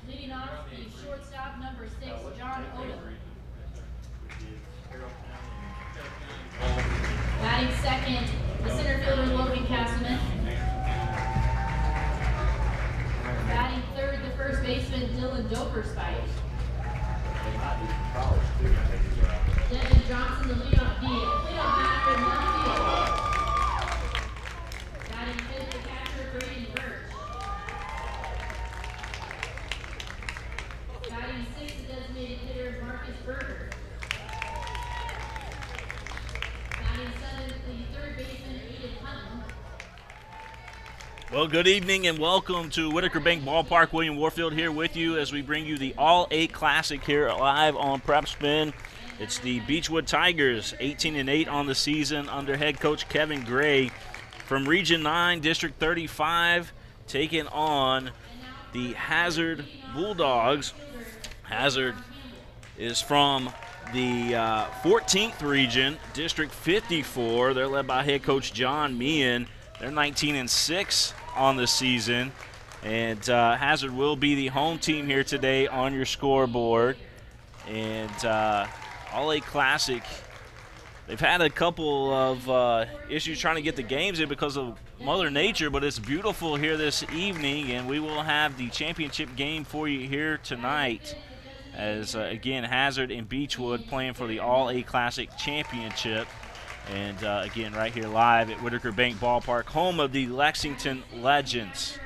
Leading off, the shortstop, number 6, John Odom. Batting second, the center fielder, Logan Castleman. Batting third, the first baseman, Dylan Doperspike. Devin Johnson, the leadoff batter in left field. Batting fifth, the catcher, Brady Birch. Batting sixth, the designated hitter, Marcus Berger. Batting seventh, the third baseman, Aiden Hutton. Well, good evening and welcome to Whitaker Bank Ballpark. William Warfield here with you as we bring you the All-8 Classic here live on PrepSpin. It's the Beechwood Tigers, 18-8 on the season under head coach Kevin Gray from Region 9, District 35, taking on the Hazard Bulldogs. Hazard is from the 14th region, District 54. They're led by head coach John Meehan. They're 19-6 on the season, and Hazard will be the home team here today on your scoreboard. And All-8 Classic, they've had a couple of issues trying to get the games in because of Mother Nature, but it's beautiful here this evening, and we will have the championship game for you here tonight as, again, Hazard and Beechwood playing for the All-8 Classic Championship. And again, right here live at Whitaker Bank Ballpark, home of the Lexington Legends.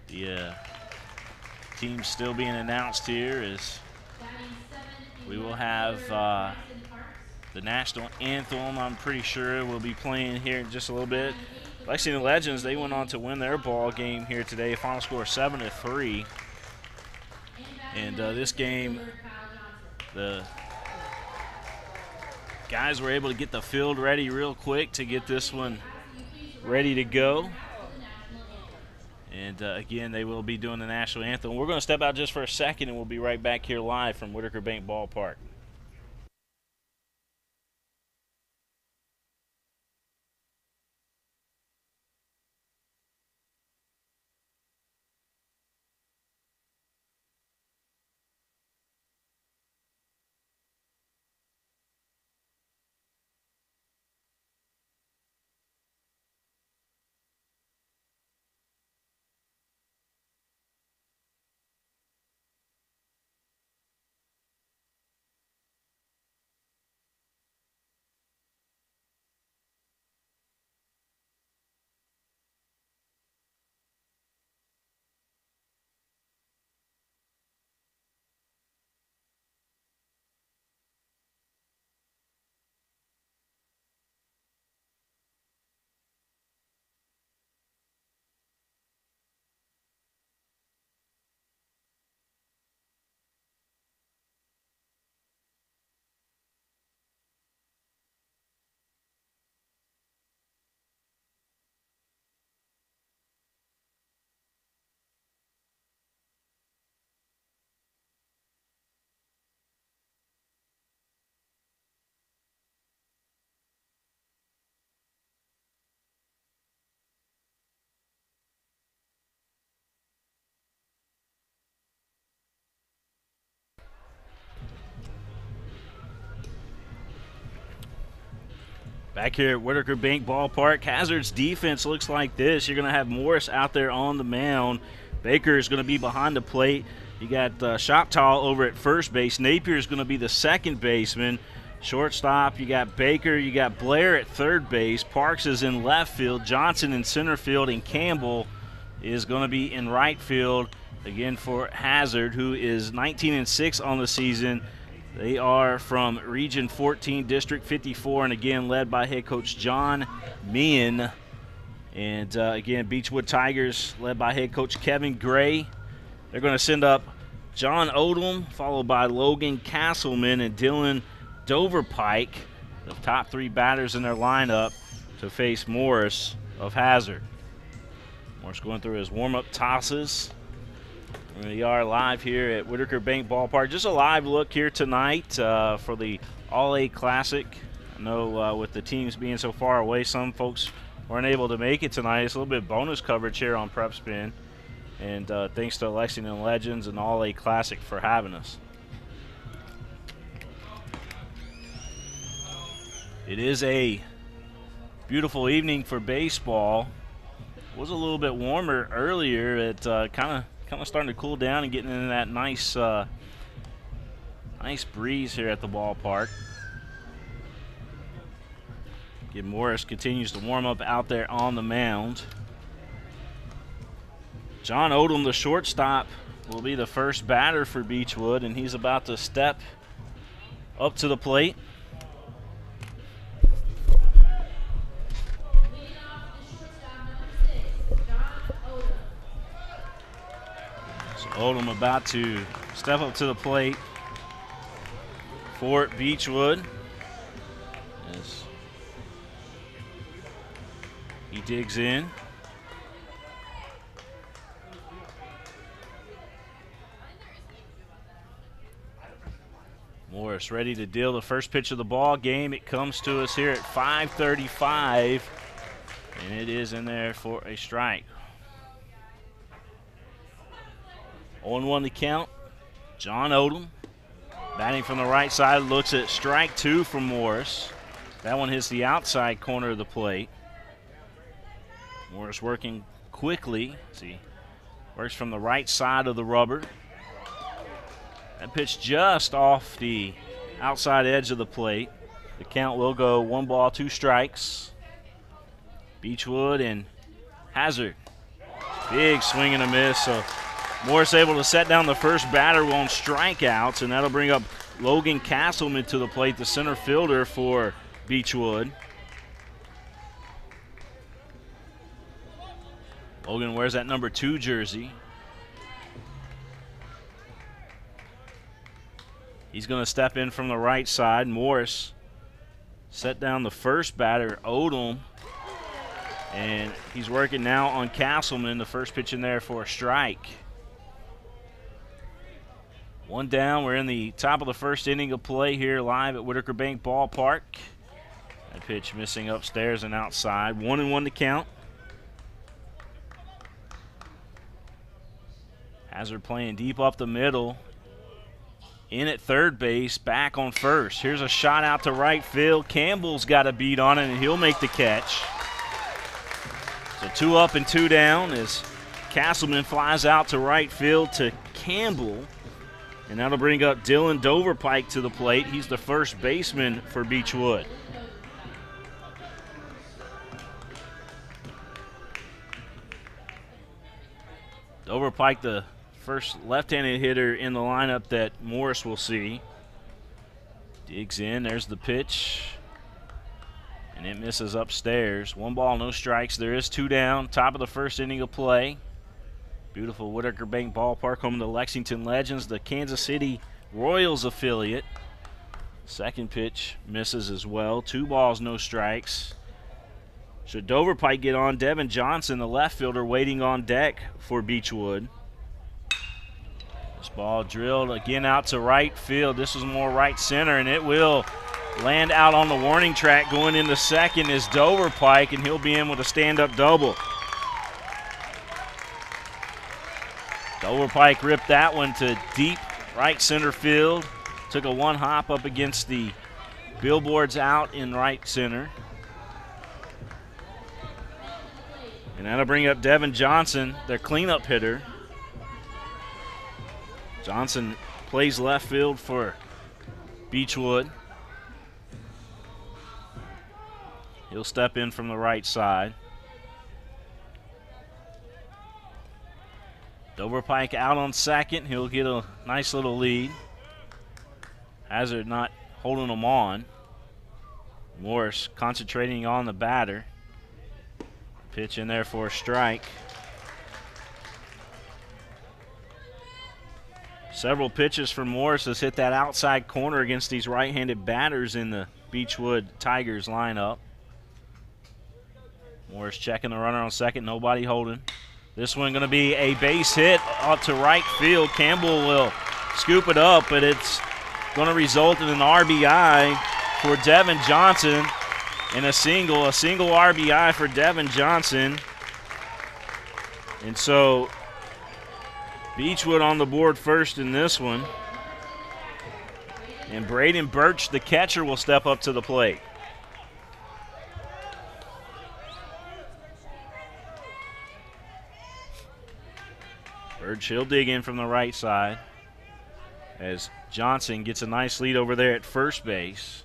The team still being announced here as we will have the national anthem, I'm pretty sure, will be playing here in just a little bit. Lexington Legends, they went on to win their ball game here today, final score 7-3. And this game, the guys were able to get the field ready real quick to get this one ready to go. And again, they will be doing the national anthem. We're going to step out just for a second, and we'll be right back here live from Whitaker Bank Ballpark. Back here at Whitaker Bank Ballpark, Hazard's defense looks like this. You're going to have Morris out there on the mound. Baker is going to be behind the plate. You got Shoptall over at first base. Napier is going to be the second baseman. Shortstop, you got Baker. You got Blair at third base. Parks is in left field. Johnson in center field. And Campbell is going to be in right field, again, for Hazard, who is 19-6 on the season. They are from Region 14, District 54, and again led by head coach John Meehan. And again, Beechwood Tigers led by head coach Kevin Gray. They're going to send up John Odom, followed by Logan Castleman and Dylan Doverpike, the top three batters in their lineup, to face Morris of Hazard. Morris going through his warm-up tosses. We are live here at Whitaker Bank Ballpark. Just a live look here tonight for the All-8 Classic. I know with the teams being so far away, some folks weren't able to make it tonight. It's a little bit bonus coverage here on PrepSpin. And thanks to Lexington Legends and All A Classic for having us. It is a beautiful evening for baseball. It was a little bit warmer earlier. It kind of starting to cool down and getting into that nice nice breeze here at the ballpark. Again, Morris continues to warm up out there on the mound. John Odom, the shortstop, will be the first batter for Beechwood, and he's about to step up to the plate. So Odom about to step up to the plate for Beechwood as he digs in. Morris ready to deal the first pitch of the ball game. It comes to us here at 5:35, and it is in there for a strike. 0-1 the count. John Odom batting from the right side, looks at strike two from Morris. That one hits the outside corner of the plate. Morris working quickly. See, works from the right side of the rubber. That pitch just off the outside edge of the plate. The count will go 1 ball, 2 strikes. Beechwood and Hazard. Big swing and a miss. So Morris able to set down the first batter on strikeouts, and that'll bring up Logan Castleman to the plate, the center fielder for Beechwood. Logan wears that number 2 jersey. He's going to step in from the right side. Morris set down the first batter, Odom, and he's working now on Castleman. The first pitch in there for a strike. 1 down. We're in the top of the first inning of play here live at Whitaker Bank Ballpark. That pitch missing upstairs and outside. 1-1 to count. Hazard playing deep up the middle. In at third base, back on first. Here's a shot out to right field. Campbell's got a beat on it, and he'll make the catch. So 2 up and 2 down as Castleman flies out to right field to Campbell. And that'll bring up Dylan Doverpike to the plate. He's the first baseman for Beechwood. Doverpike, the first left-handed hitter in the lineup that Morris will see. Digs in, there's the pitch, and it misses upstairs. 1 ball, no strikes. There is 2 down, top of the first inning of play. Beautiful Whitaker Bank Ballpark, home of the Lexington Legends, the Kansas City Royals affiliate. Second pitch misses as well. 2 balls, no strikes. Should Doverpike get on, Devin Johnson, the left fielder, waiting on deck for Beechwood. This ball drilled again out to right field. This is more right center, and it will land out on the warning track. Going into second is Doverpike, and he'll be in with a stand-up double. Doverpike ripped that one to deep right center field. Took a 1 hop up against the billboards out in right center. And that'll bring up Devin Johnson, their cleanup hitter. Johnson plays left field for Beechwood. He'll step in from the right side. Doverpike out on second. He'll get a nice little lead. Hazard not holding him on. Morris concentrating on the batter. Pitch in there for a strike. Several pitches for Morris has hit that outside corner against these right-handed batters in the Beechwood Tigers lineup. Morris checking the runner on second, nobody holding. This one going to be a base hit up to right field. Campbell will scoop it up, but it's going to result in an RBI for Devin Johnson and a single RBI for Devin Johnson. And so Beechwood on the board first in this one. And Braden Birch, the catcher, will step up to the plate. Birch, he'll dig in from the right side as Johnson gets a nice lead over there at first base.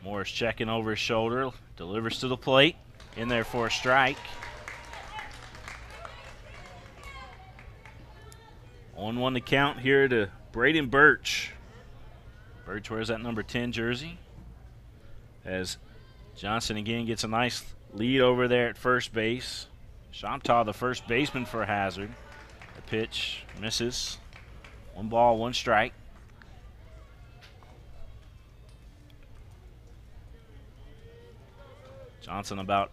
Morris checking over his shoulder, delivers to the plate, in there for a strike. 0-1 to count here to Braden Birch. Birch wears that number 10 jersey as Johnson again gets a nice lead over there at first base. Shamtaw, the first baseman for Hazard. The pitch misses. 1 ball, 1 strike. Johnson about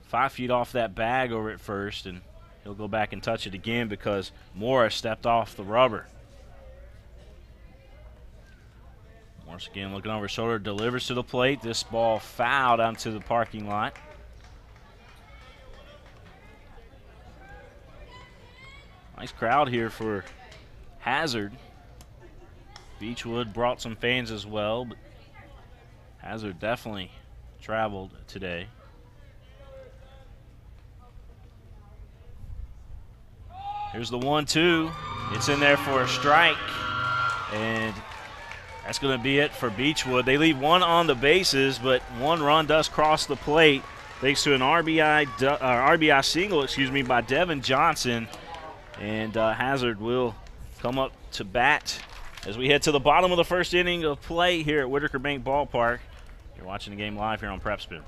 5 feet off that bag over at first, and he'll go back and touch it again because Morris stepped off the rubber. Morris again looking over his shoulder, delivers to the plate. This ball fouled onto the parking lot. Nice crowd here for Hazard. Beechwood brought some fans as well, but Hazard definitely traveled today. Here's the 1-2. It's in there for a strike, and that's going to be it for Beechwood. They leave 1 on the bases, but 1 run does cross the plate thanks to an RBI single, by Devin Johnson. And Hazard will come up to bat as we head to the bottom of the first inning of play here at Whitaker Bank Ballpark. You're watching the game live here on PrepSpin.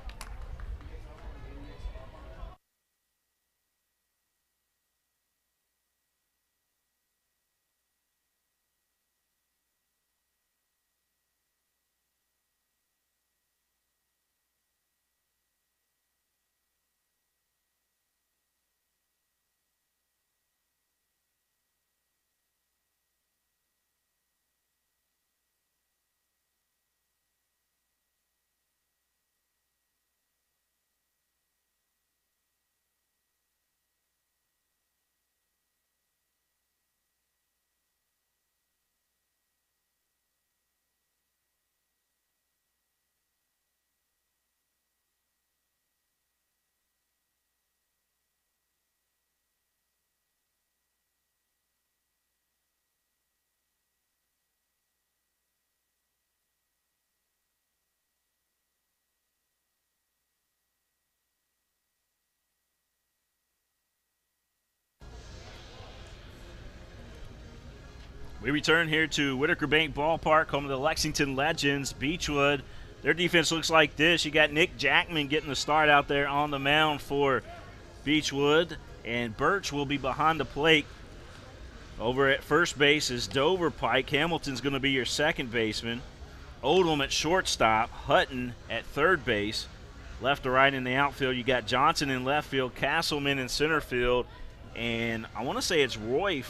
We return here to Whitaker Bank Ballpark, home of the Lexington Legends. Beechwood, their defense looks like this. You got Nick Jackman getting the start out there on the mound for Beechwood, and Birch will be behind the plate. Over at first base is Dover Pike. Hamilton's going to be your second baseman. Odom at shortstop. Hutton at third base. Left to right in the outfield, you got Johnson in left field, Castleman in center field, and I want to say it's Royf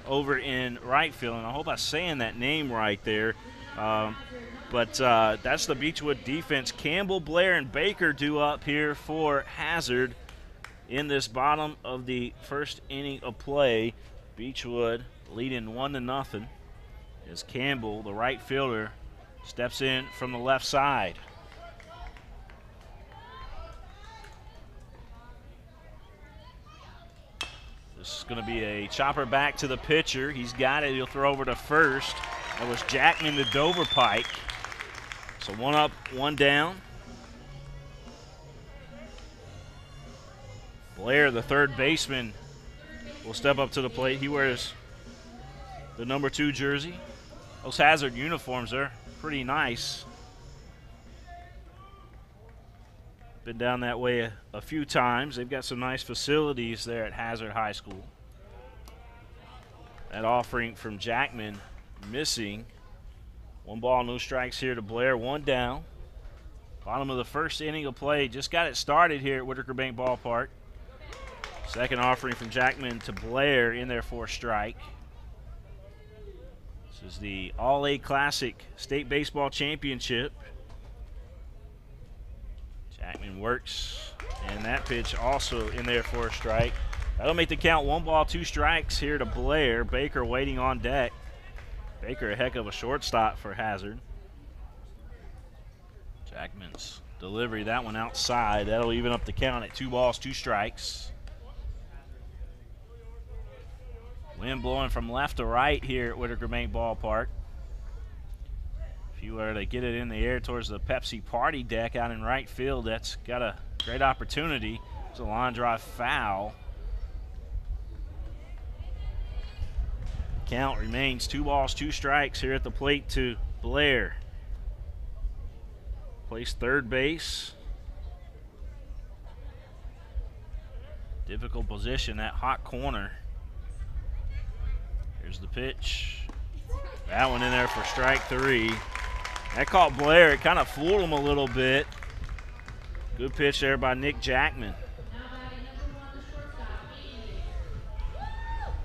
over in right field, and I hope I'm saying that name right there. But that's the Beechwood defense. Campbell, Blair, and Baker due up here for Hazard in this bottom of the first inning of play. Beechwood leading 1-0 as Campbell, the right fielder, steps in from the left side. This is going to be a chopper back to the pitcher. He's got it. He'll throw over to first. That was Jackman to Dover Pike. So 1 up, 1 down. Blair, the third baseman, will step up to the plate. He wears the number 2 jersey. Those Hazard uniforms are pretty nice. Been down that way a few times. They've got some nice facilities there at Hazard High School. That offering from Jackman missing. 1 ball, no strikes here to Blair. 1 down. Bottom of the first inning of play. Just got it started here at Whitaker Bank Ballpark. Second offering from Jackman to Blair in there for a strike. This is the All-A Classic State Baseball Championship. Jackman works, and that pitch also in there for a strike. That'll make the count 1 ball, 2 strikes here to Blair. Baker waiting on deck. Baker a heck of a shortstop for Hazard. Jackman's delivery, that one outside. That'll even up the count at 2 balls, 2 strikes. Wind blowing from left to right here at Whitaker Bank Ballpark. If you were to get it in the air towards the Pepsi Party deck out in right field, that's got a great opportunity. It's a line drive foul. Count remains 2 balls, 2 strikes here at the plate to Blair. Plays third base. Difficult position, that hot corner. Here's the pitch. That one in there for strike 3. That caught Blair. It kind of fooled him a little bit. Good pitch there by Nick Jackman.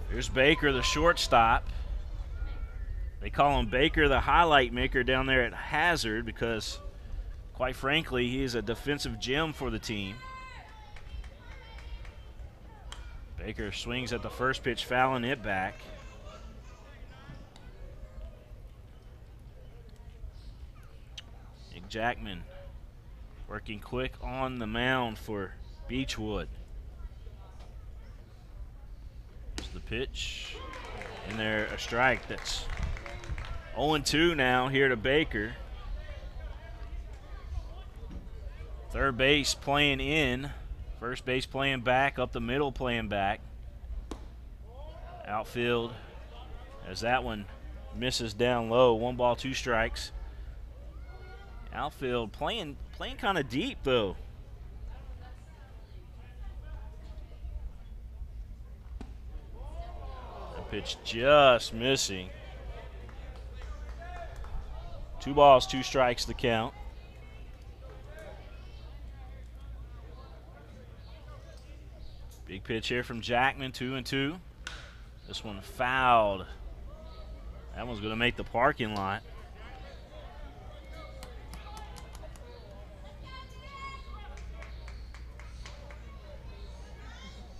Here's Baker, the shortstop. They call him Baker, the highlight maker down there at Hazard because, quite frankly, he is a defensive gem for the team. Baker swings at the first pitch, fouling it back. Nick Jackman working quick on the mound for Beechwood. Here's the pitch. And there, a strike. That's 0-2 now here to Baker. Third base playing in. First base playing back. Up the middle playing back. Outfield as that one misses down low. 1 ball, 2 strikes. Outfield playing kind of deep though. That pitch just missing. 2 balls, 2 strikes the count. Big pitch here from Jackman, 2-2. This one fouled. That one's going to make the parking lot.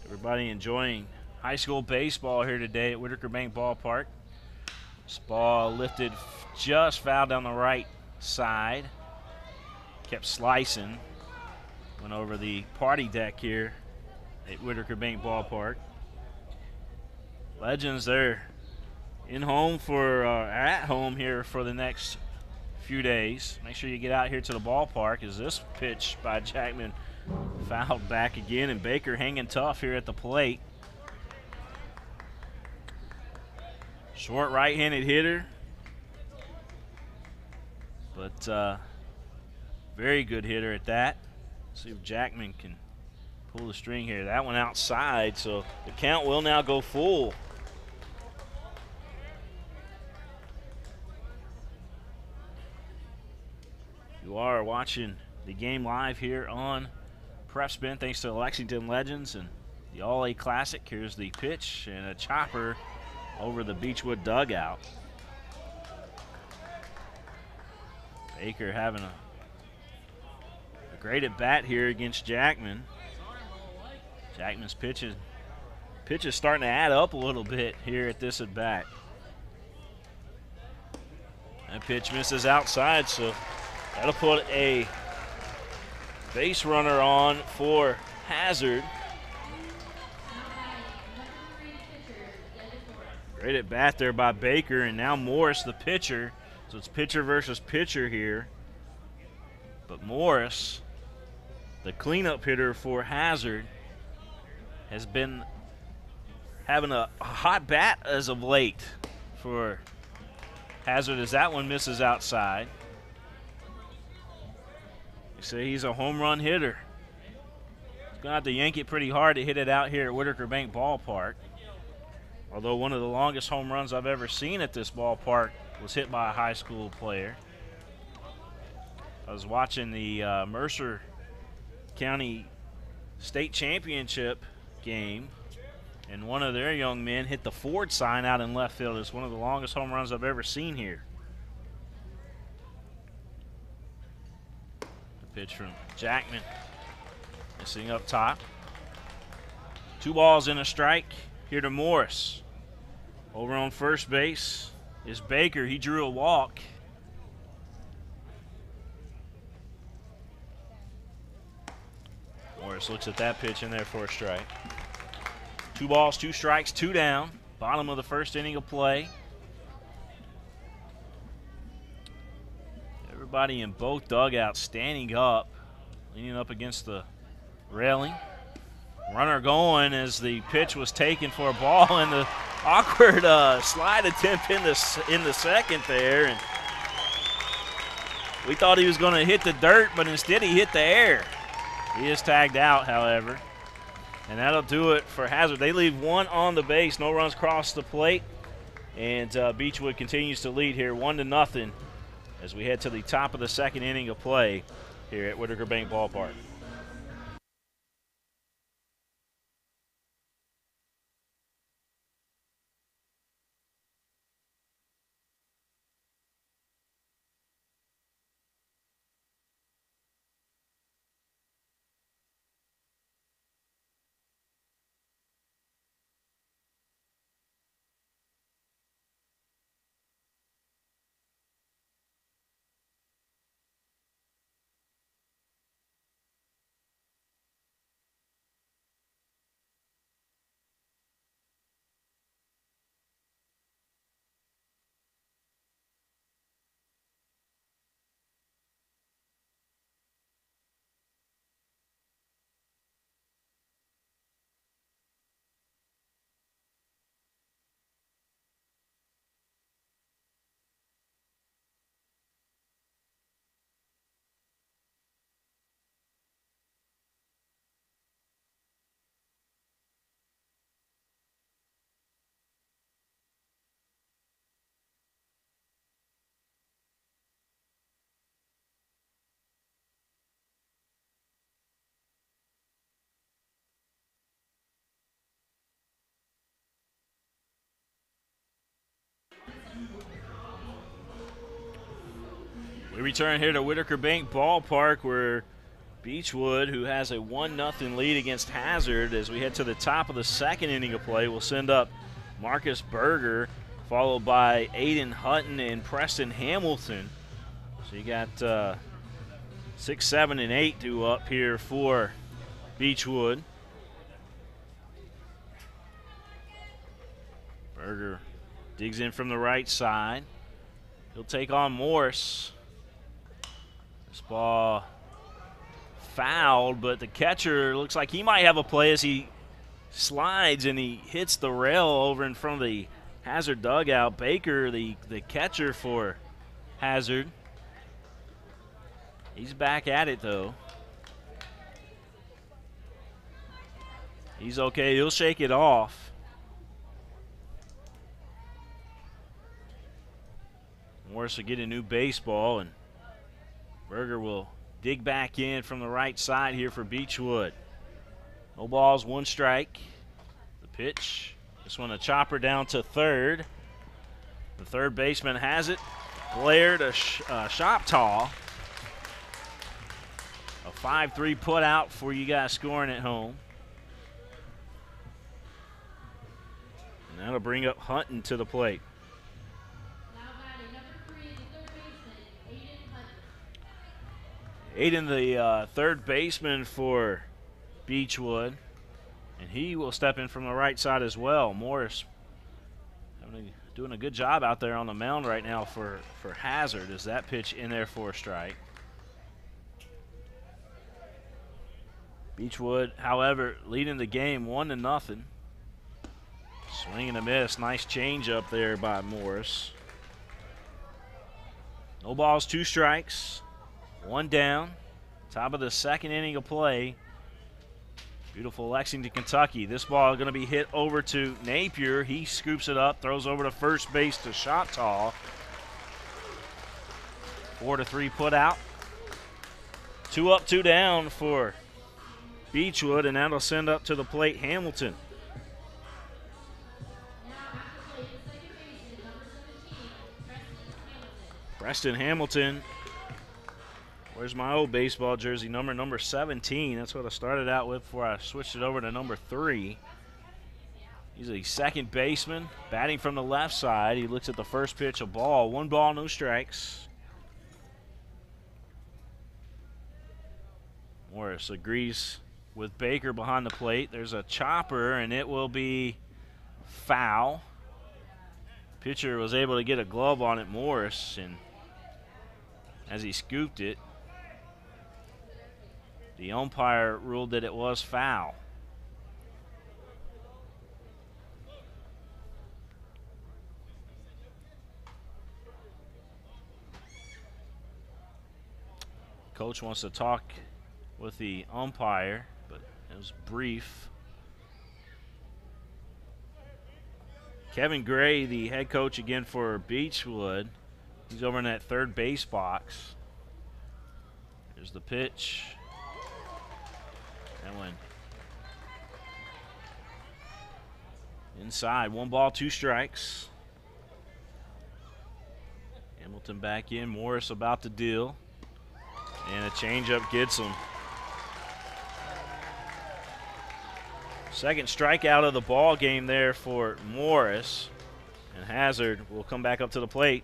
Everybody enjoying high school baseball here today at Whitaker Bank Ballpark. This ball lifted, just fouled down the right side. Kept slicing. Went over the party deck here at Whitaker Bank Ballpark. Legends, they're at home here for the next few days. Make sure you get out here to the ballpark as this pitch by Jackman fouled back again, and Baker hanging tough here at the plate. Short right-handed hitter, but very good hitter at that. See if Jackman can pull the string here. That one outside, so the count will now go full. You are watching the game live here on PrepSpin, thanks to Lexington Legends and the All-A Classic. Here's the pitch and a chopper over the Beechwood dugout. Baker having a great at bat here against Jackman. Jackman's pitch is starting to add up a little bit here at this at bat. That pitch misses outside, so that'll put a base runner on for Hazard. Great at bat there by Baker, and now Morris, the pitcher. So it's pitcher versus pitcher here. But Morris, the cleanup hitter for Hazard, has been having a hot bat as of late for Hazard as that one misses outside. You say he's a home run hitter. He's going to have to yank it pretty hard to hit it out here at Whitaker Bank Ballpark. Although one of the longest home runs I've ever seen at this ballpark was hit by a high school player. I was watching the Mercer County State Championship game, and one of their young men hit the Ford sign out in left field. It's one of the longest home runs I've ever seen here. The pitch from Jackman, missing up top. 2 balls and a strike here to Morris. Over on first base is Baker. He drew a walk. Morris looks at that pitch in there for a strike. 2 balls, 2 strikes, 2 down. Bottom of the first inning of play. Everybody in both dugouts standing up, leaning up against the railing. Runner going as the pitch was taken for a ball, and the awkward slide attempt in the second there. And we thought he was going to hit the dirt, but instead he hit the air. He is tagged out, however. And that'll do it for Hazard. They leave 1 on the base, no runs cross the plate. And Beechwood continues to lead here 1-0 as we head to the top of the second inning of play here at Whitaker Bank Ballpark. We return here to Whitaker Bank Ballpark, where Beechwood, who has a 1-0 lead against Hazard, as we head to the top of the second inning of play, will send up Marcus Berger, followed by Aiden Hutton and Preston Hamilton. So you got 6, 7, and 8 due up here for Beechwood. Berger digs in from the right side. He'll take on Morse. This ball fouled, but the catcher looks like he might have a play as he slides and he hits the rail over in front of the Hazard dugout. Baker, the catcher for Hazard. He's back at it, though. He's okay. He'll shake it off. Morris will get a new baseball, and Berger will dig back in from the right side here for Beechwood. No balls, 1 strike. The pitch. This one a chopper down to third. The third baseman has it. Blair to Shoptaw. A 5-3 put out for you guys scoring at home. And that'll bring up Hunton to the plate. Aiden, the third baseman for Beechwood, and he will step in from the right side as well. Morris doing a good job out there on the mound right now for Hazard, as that pitch in there for a strike. Beechwood, however, leading the game 1-0. Swing and a miss. Nice change up there by Morris. No balls, 2 strikes. 1 down. Top of the second inning of play. Beautiful Lexington, Kentucky. This ball is going to be hit over to Napier. He scoops it up, throws over to first base to Shoptaw. 4-3 put out. 2 up, 2 down for Beechwood, and that'll send up to the plate Hamilton. Preston Hamilton. Where's my old baseball jersey number? Number 17. That's what I started out with before I switched it over to number 3. He's a second baseman, batting from the left side. He looks at the first pitch, a ball. 1 ball, no strikes. Morris agrees with Baker behind the plate. There's a chopper, and it will be foul. Pitcher was able to get a glove on it, Morris, and as he scooped it, the umpire ruled that it was foul. Coach wants to talk with the umpire, but it was brief. Kevin Gray, the head coach again for Beechwood, he's over in that third base box. Here's the pitch. That one inside. 1 ball, 2 strikes. Hamilton back in. Morris about to deal. And a changeup gets him. Second strikeout of the ball game there for Morris. And Hazard will come back up to the plate.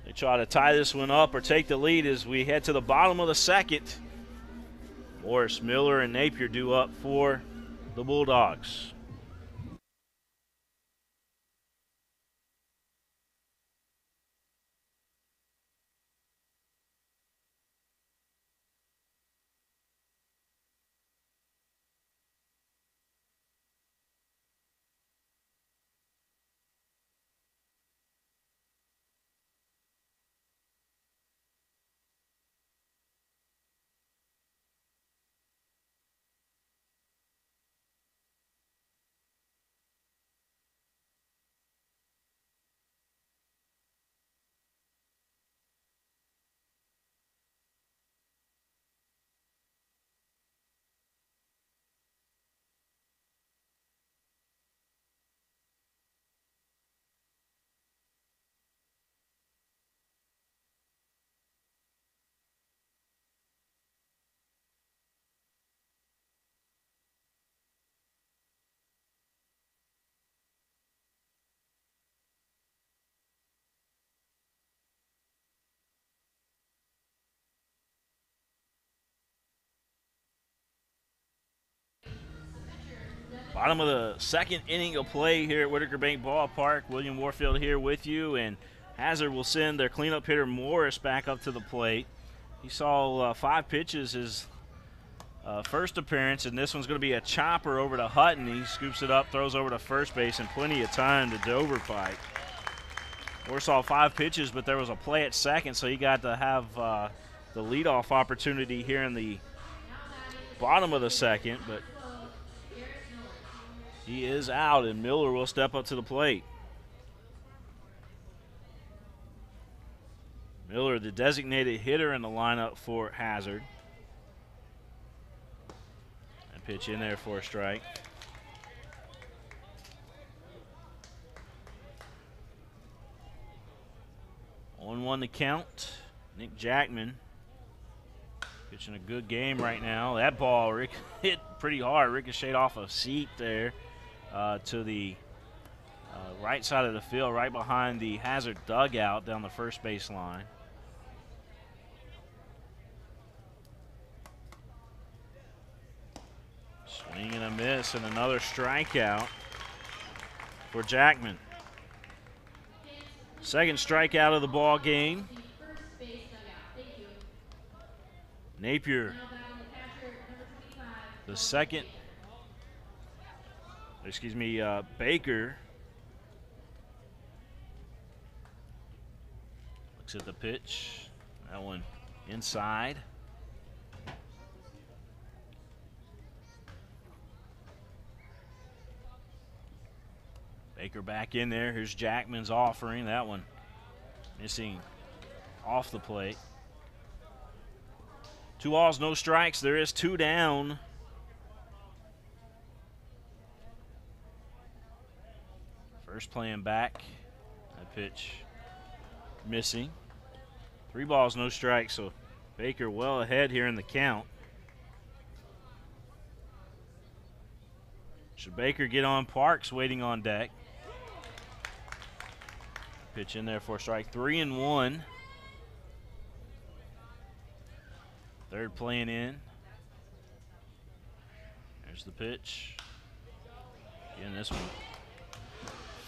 They try to tie this one up or take the lead as we head to the bottom of the second. Morris, Miller, and Napier due up for the Bulldogs. Bottom of the second inning of play here at Whitaker Bank Ballpark. William Warfield here with you, and Hazard will send their cleanup hitter Morris back up to the plate. He saw 5 pitches his first appearance, and this one's going to be a chopper over to Hutton. He scoops it up, throws over to first base, and plenty of time to Dover Pike. Morris saw 5 pitches, but there was a play at second, so he got to have the leadoff opportunity here in the bottom of the second, but he is out, and Miller will step up to the plate. Miller, the designated hitter in the lineup for Hazard. And pitch in there for a strike. 1-1 the count. Nick Jackman pitching a good game right now. That ball hit pretty hard, ricocheted off a seat there. To the right side of the field, right behind the Hazard dugout down the first base line. Swing and a miss, and another strikeout for Jackman. Second strikeout of the ball game. Napier, the second. Baker looks at the pitch. That one inside. Baker back in there. Here's Jackman's offering. That one missing off the plate. 2 balls, no strikes. There is 2 down. First playing back. That pitch missing. 3 balls, no strikes, so Baker well ahead here in the count. Should Baker get on? Parks waiting on deck. Pitch in there for a strike. 3-1. Third playing in. There's the pitch. Again, this one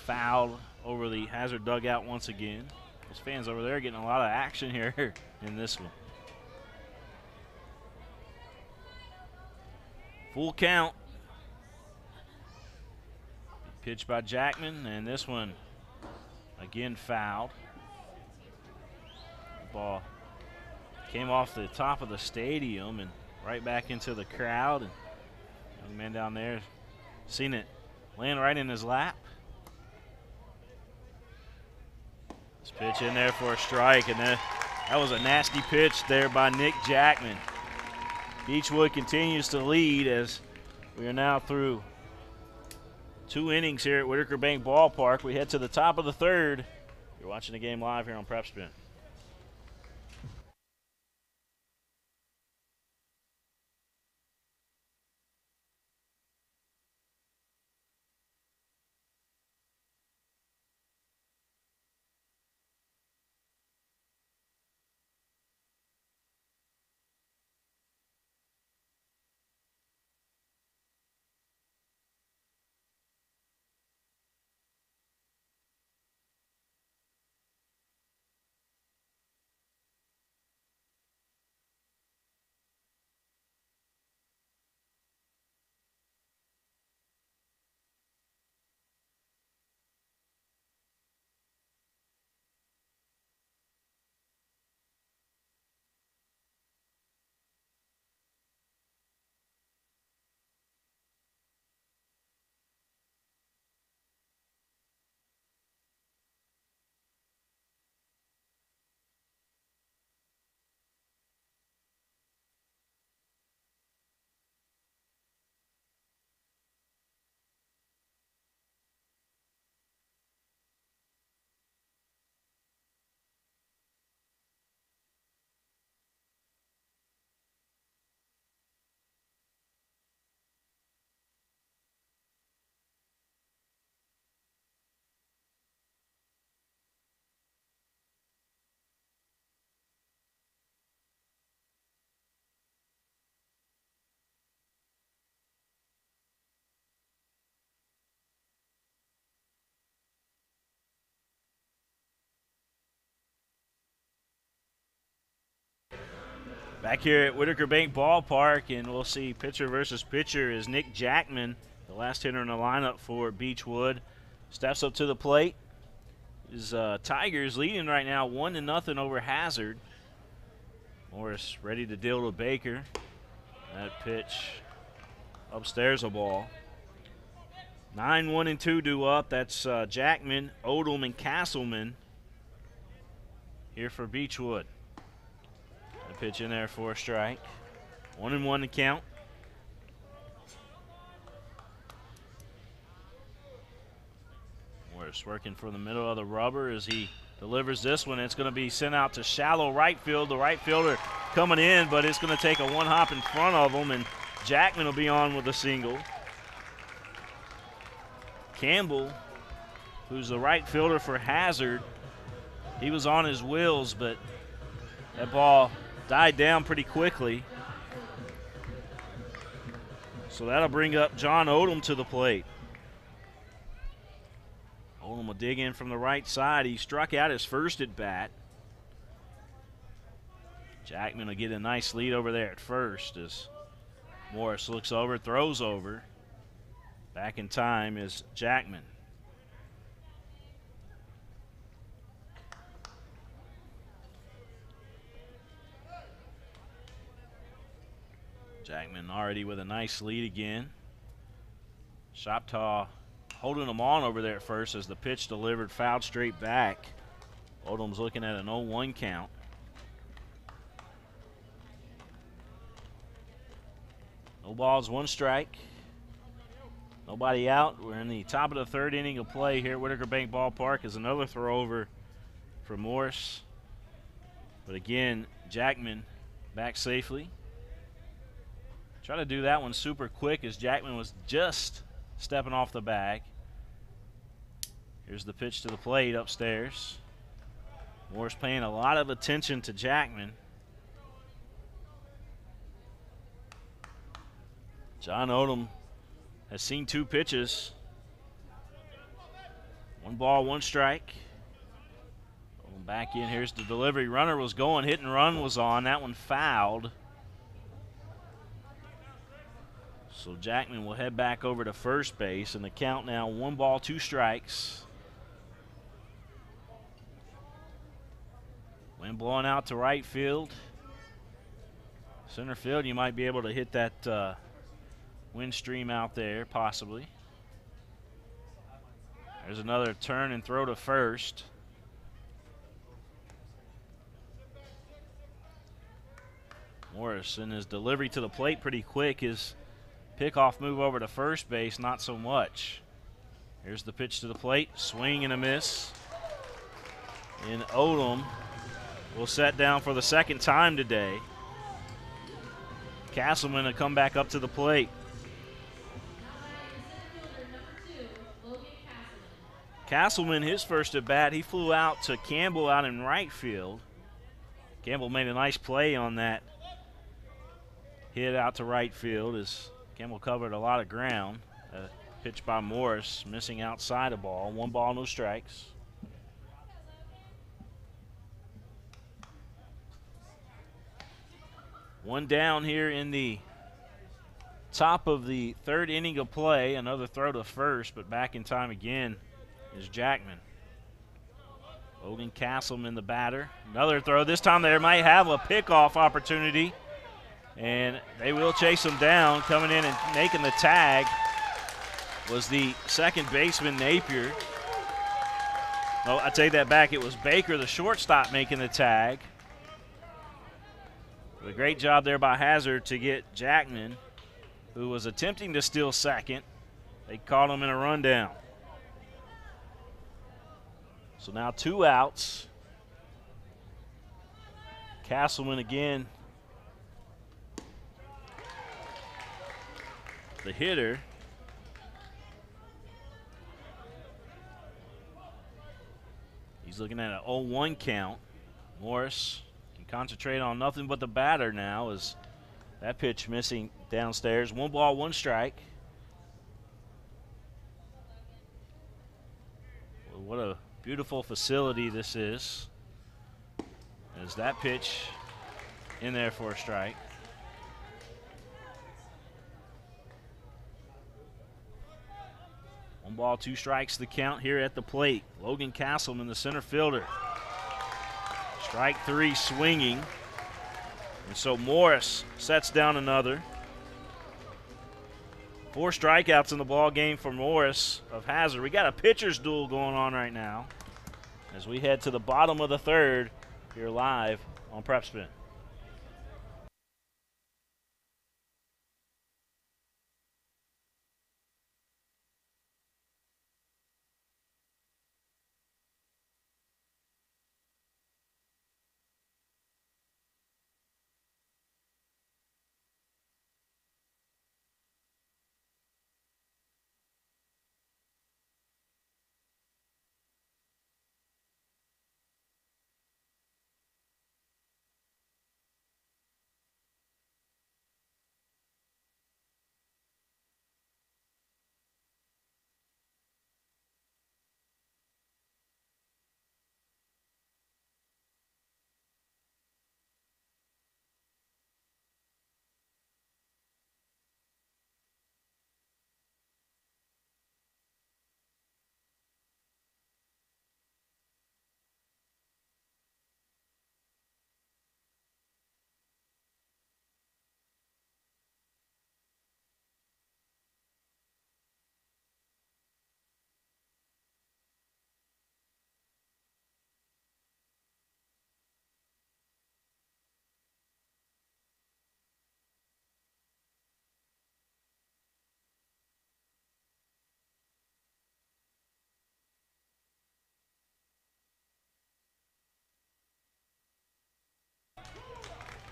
fouled over the Hazard dugout once again. Those fans over there getting a lot of action here in this one. Full count. Pitch by Jackman, and this one again fouled. The ball came off the top of the stadium and right back into the crowd. And young man down there seen it land right in his lap. This pitch in there for a strike, and that was a nasty pitch there by Nick Jackman. Beechwood continues to lead as we are now through 2 innings here at Whitaker Bank Ballpark. We head to the top of the third. You're watching the game live here on PrepSpin. Back here at Whitaker Bank Ballpark, and we'll see pitcher versus pitcher is Nick Jackman, the last hitter in the lineup for Beechwood. Steps up to the plate. His Tigers leading right now 1-0 over Hazard. Morris ready to deal to Baker. That pitch upstairs, a ball. 9, 1, and 2 due up. That's Jackman, Odom, and Castleman here for Beechwood. The pitch in there for a strike. 1-1 to count. Morris working for the middle of the rubber as he delivers this one. It's going to be sent out to shallow right field. The right fielder coming in, but it's going to take a one hop in front of him, and Jackman will be on with a single. Campbell, who's the right fielder for Hazard, he was on his wheels, but that ball died down pretty quickly. So that'll bring up John Odom to the plate. Odom will dig in from the right side. He struck out his first at bat. Jackman will get a nice lead over there at first as Morris looks over, throws over. Back in time is Jackman. Jackman already with a nice lead again. Shoptaw holding him on over there at first as the pitch delivered fouled straight back. Odom's looking at an 0-1 count. No balls, 1 strike. Nobody out. We're in the top of the third inning of play here at Whitaker Bank Ballpark as another throw over for Morris. But again, Jackman back safely. Try to do that one super quick as Jackman was just stepping off the bag. Here's the pitch to the plate upstairs. Morris paying a lot of attention to Jackman. John Odom has seen 2 pitches. 1 ball, 1 strike. Odom back in. Here's the delivery. Runner was going. Hit and run was on. That one fouled. So Jackman will head back over to first base, and the count now 1 ball, 2 strikes. Wind blowing out to right field. Center field, you might be able to hit that wind stream out there, possibly. There's another turn and throw to first. Morris in his delivery to the plate pretty quick. His pickoff move over to first base, not so much. Here's the pitch to the plate. Swing and a miss. And Odom will set down for the 2nd time today. Castleman will come back up to the plate. Castleman, his first at bat, he flew out to Campbell out in right field. Campbell made a nice play on that hit out to right field as Campbell covered a lot of ground. Pitch by Morris, missing outside the ball. 1 ball, no strikes. One down here in the top of the 3rd inning of play. Another throw to first, but back in time again is Jackman. Logan Castleman, the batter. Another throw. This time they might have a pickoff opportunity, and they will chase him down. Coming in and making the tag was the 2nd baseman, Napier. Oh, I take that back. It was Baker, the shortstop, making the tag. A great job there by Hazard to get Jackman, who was attempting to steal second. They caught him in a rundown. So now 2 outs. Castleman again, the hitter. He's looking at an 0-1 count. Morris can concentrate on nothing but the batter now as that pitch missing downstairs. 1 ball, 1 strike. Well, what a beautiful facility this is. As that pitch in there for a strike. One ball, 2 strikes the count here at the plate. Logan Castleman, the center fielder. Strike 3 swinging. And so Morris sets down another. 4 strikeouts in the ball game for Morris of Hazard. We got a pitcher's duel going on right now as we head to the bottom of the 3rd here live on PrepSpin.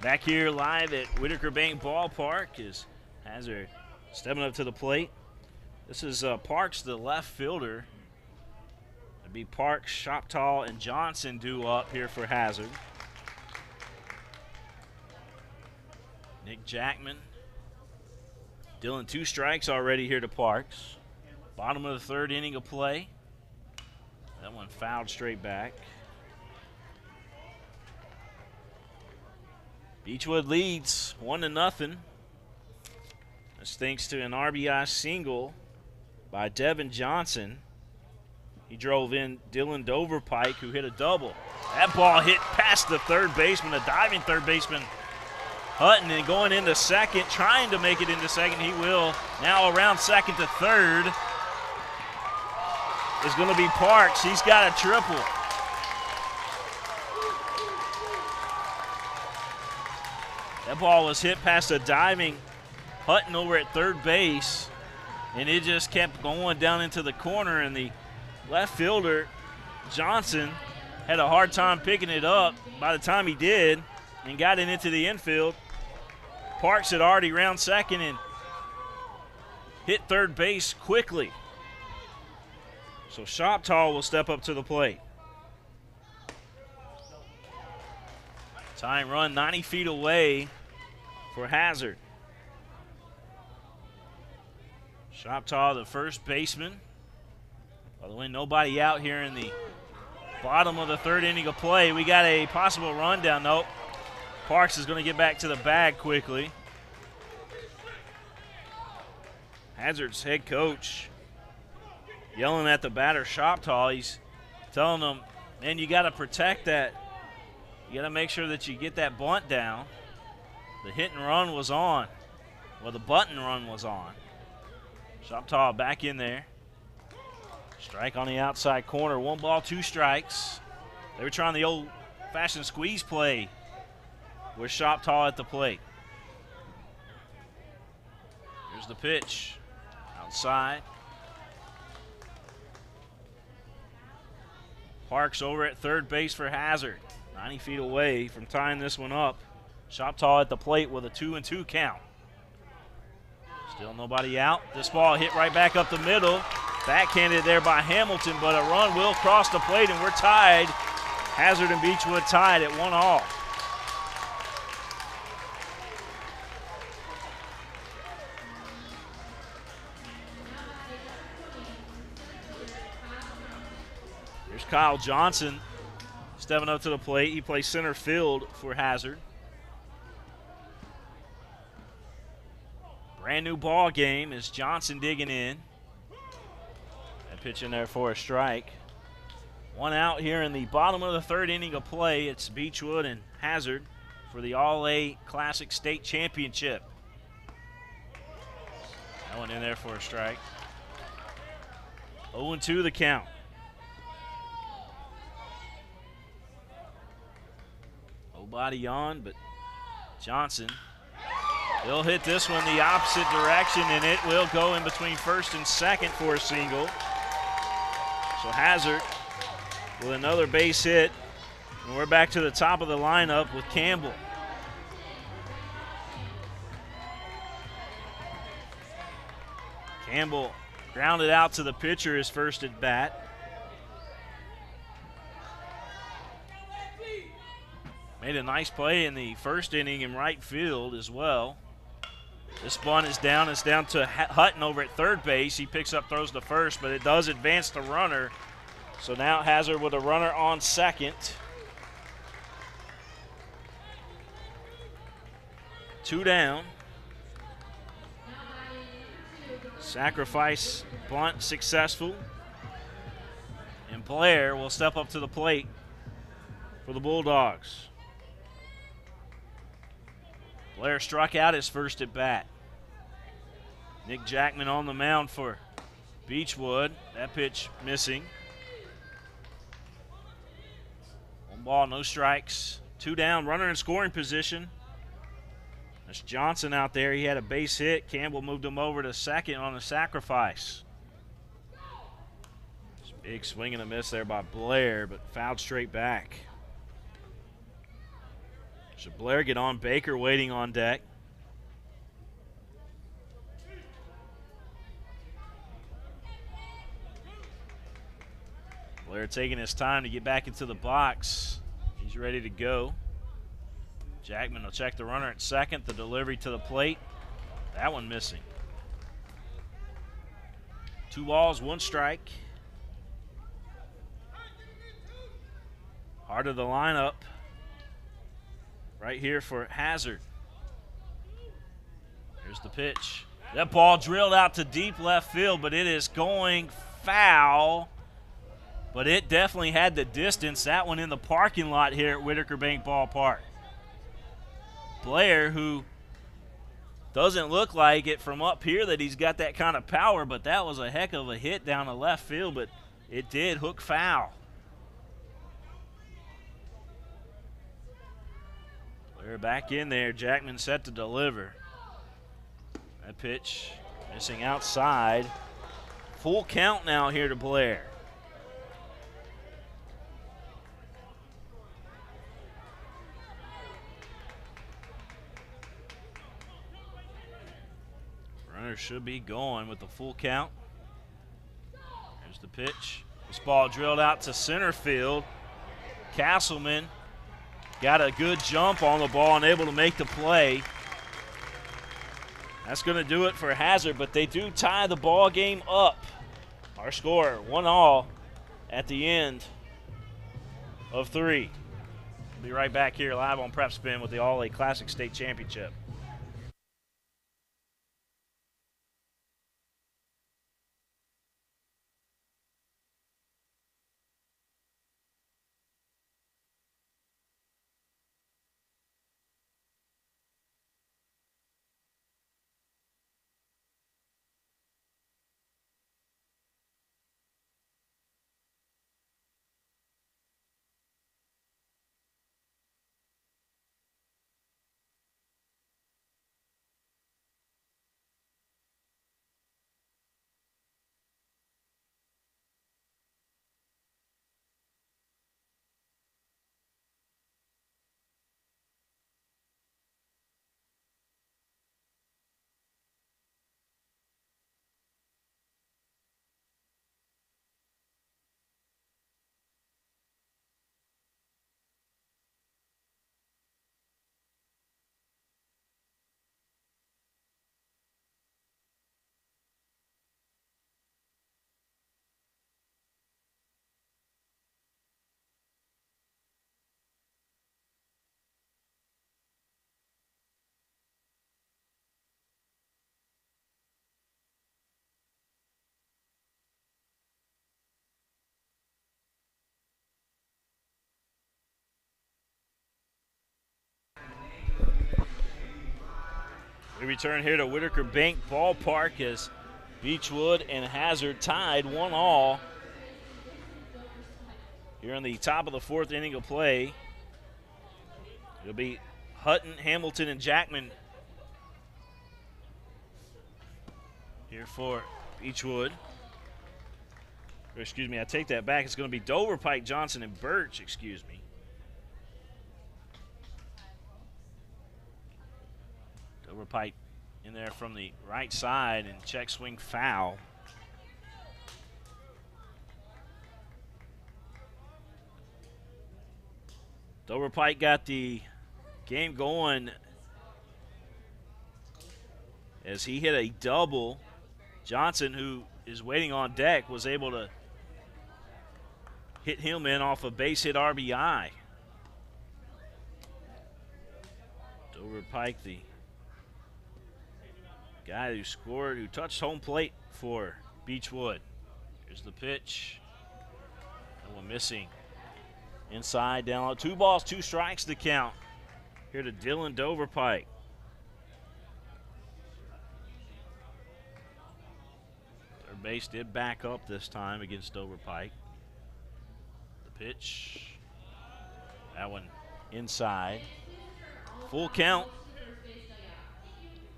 Back here live at Whitaker Bank Ballpark is Hazard stepping up to the plate. This is Parks, the left fielder. It'd be Parks, Shoptaw, and Johnson due up here for Hazard. Nick Jackman dealing 2 strikes already here to Parks. Bottom of the 3rd inning of play. That one fouled straight back. Beechwood leads 1-0. That's thanks to an RBI single by Devin Johnson. He drove in Dylan Doverpike, who hit a double. That ball hit past the third baseman, a diving third baseman, Hutton, and going into second, trying to make it into second. He will. Now around second to third is going to be Parks. He's got a triple. That ball was hit past a diving Hutton over at third base, and it just kept going down into the corner, and the left fielder, Johnson, had a hard time picking it up. By the time he did and got it into the infield, Parks had already round second and hit third base quickly. So Shoptaw will step up to the plate. Tying run 90 feet away for Hazard. Shoptaw, the first baseman. By the way, nobody out here in the bottom of the 3rd inning of play. We got a possible rundown. Nope. Parks is going to get back to the bag quickly. Hazard's head coach yelling at the batter, Shoptaw. He's telling him, man, you got to protect that. You got to make sure that you get that bunt down. The hit and run was on. Well, the bunt and run was on. Shoptaw back in there. Strike on the outside corner. 1 ball, 2 strikes. They were trying the old-fashioned squeeze play with Shoptaw at the plate. Here's the pitch. Outside. Parks over at third base for Hazard. 90 feet away from tying this one up. Shoptaw at the plate with a 2-2 count. Still nobody out. This ball hit right back up the middle. Backhanded there by Hamilton, but a run will cross the plate, and we're tied. Hazard and Beechwood tied at 1-1. Here's Kyle Johnson stepping up to the plate. He plays center field for Hazard. Brand new ball game as Johnson digging in. That pitch in there for a strike. 1 out here in the bottom of the 3rd inning of play. It's Beechwood and Hazard for the All-A Classic State Championship. That one in there for a strike. 0-2 the count. Nobody on, but Johnson. He'll hit this one the opposite direction, and it will go in between first and second for a single. So Hazard with another base hit, and we're back to the top of the lineup with Campbell. Campbell grounded out to the pitcher his first at bat. Made a nice play in the first inning in right field as well. This bunt is down. It's down to Hutton over at third base. He picks up, throws to first, but it does advance the runner. So now Hazard with a runner on second. 2 down. Sacrifice bunt successful. And Blair will step up to the plate for the Bulldogs. Blair struck out his first at bat. Nick Jackman on the mound for Beechwood. That pitch missing. 1 ball, no strikes. 2 down, runner in scoring position. That's Johnson out there. He had a base hit. Campbell moved him over to second on a sacrifice. Big swing and a miss there by Blair, but fouled straight back. Should Blair get on? Baker waiting on deck. Blair taking his time to get back into the box. He's ready to go. Jackman will check the runner at second. The delivery to the plate. That one missing. 2 balls, 1 strike. Heart of the lineup right here for Hazard. Here's the pitch. That ball drilled out to deep left field, but it is going foul. But it definitely had the distance. That one in the parking lot here at Whitaker Bank Ballpark. Blair, who doesn't look like it from up here that he's got that kind of power, but that was a heck of a hit down the left field, but it did hook foul. Blair back in there. Jackman set to deliver. That pitch missing outside. Full count now here to Blair. Runner should be going with the full count. Here's the pitch. This ball drilled out to center field. Castleman got a good jump on the ball and able to make the play. That's going to do it for Hazard, but they do tie the ball game up. Our score, 1-1 at the end of 3. We'll be right back here live on PrepSpin with the All-A Classic State Championship. We return here to Whitaker Bank Ballpark as Beechwood and Hazard tied 1-1. Here in the top of the 4th inning of play. It'll be Hutton, Hamilton, and Jackman here for Beechwood. Or excuse me, I take that back. It's going to be Dover, Pike, Johnson, and Birch, excuse me. Dover Pike in there from the right side and check swing foul. Dover Pike got the game going as he hit a double. Johnson, who is waiting on deck, was able to hit him in off a base hit RBI. Dover Pike, the guy who scored, who touched home plate for Beechwood. Here's the pitch. That one missing. Inside, down low. 2 balls, 2 strikes to count. Here to Dylan Dover Pike. Third base did back up this time against Dover Pike. The pitch. That one inside. Full count.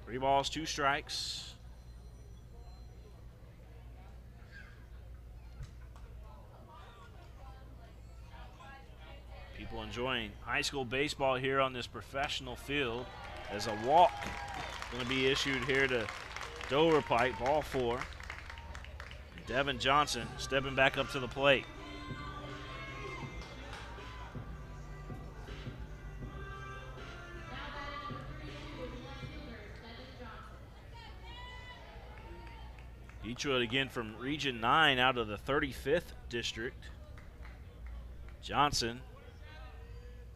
3 balls, 2 strikes. People enjoying high school baseball here on this professional field as a walk going to be issued here to Dover Pike, ball 4. Devin Johnson stepping back up to the plate. Beechwood again from Region 9 out of the 35th district. Johnson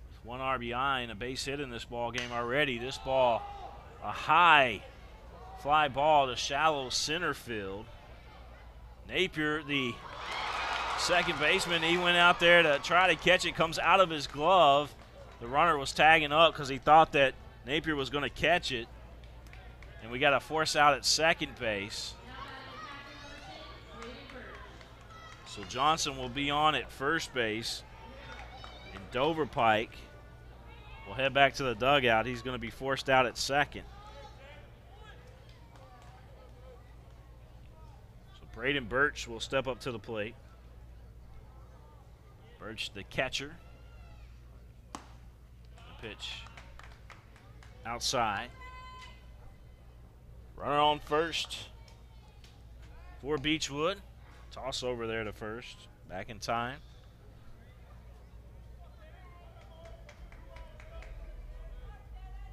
with 1 RBI and a base hit in this ball game already. This ball, a high fly ball to shallow center field. Napier, the second baseman, he went out there to try to catch it, comes out of his glove. The runner was tagging up because he thought that Napier was going to catch it. And we got a force out at second base. So Johnson will be on at first base. And Dover Pike will head back to the dugout. He's going to be forced out at second. So Braden Birch will step up to the plate. Birch, the catcher. The pitch outside. Runner on first for Beechwood. Toss over there to first. Back in time.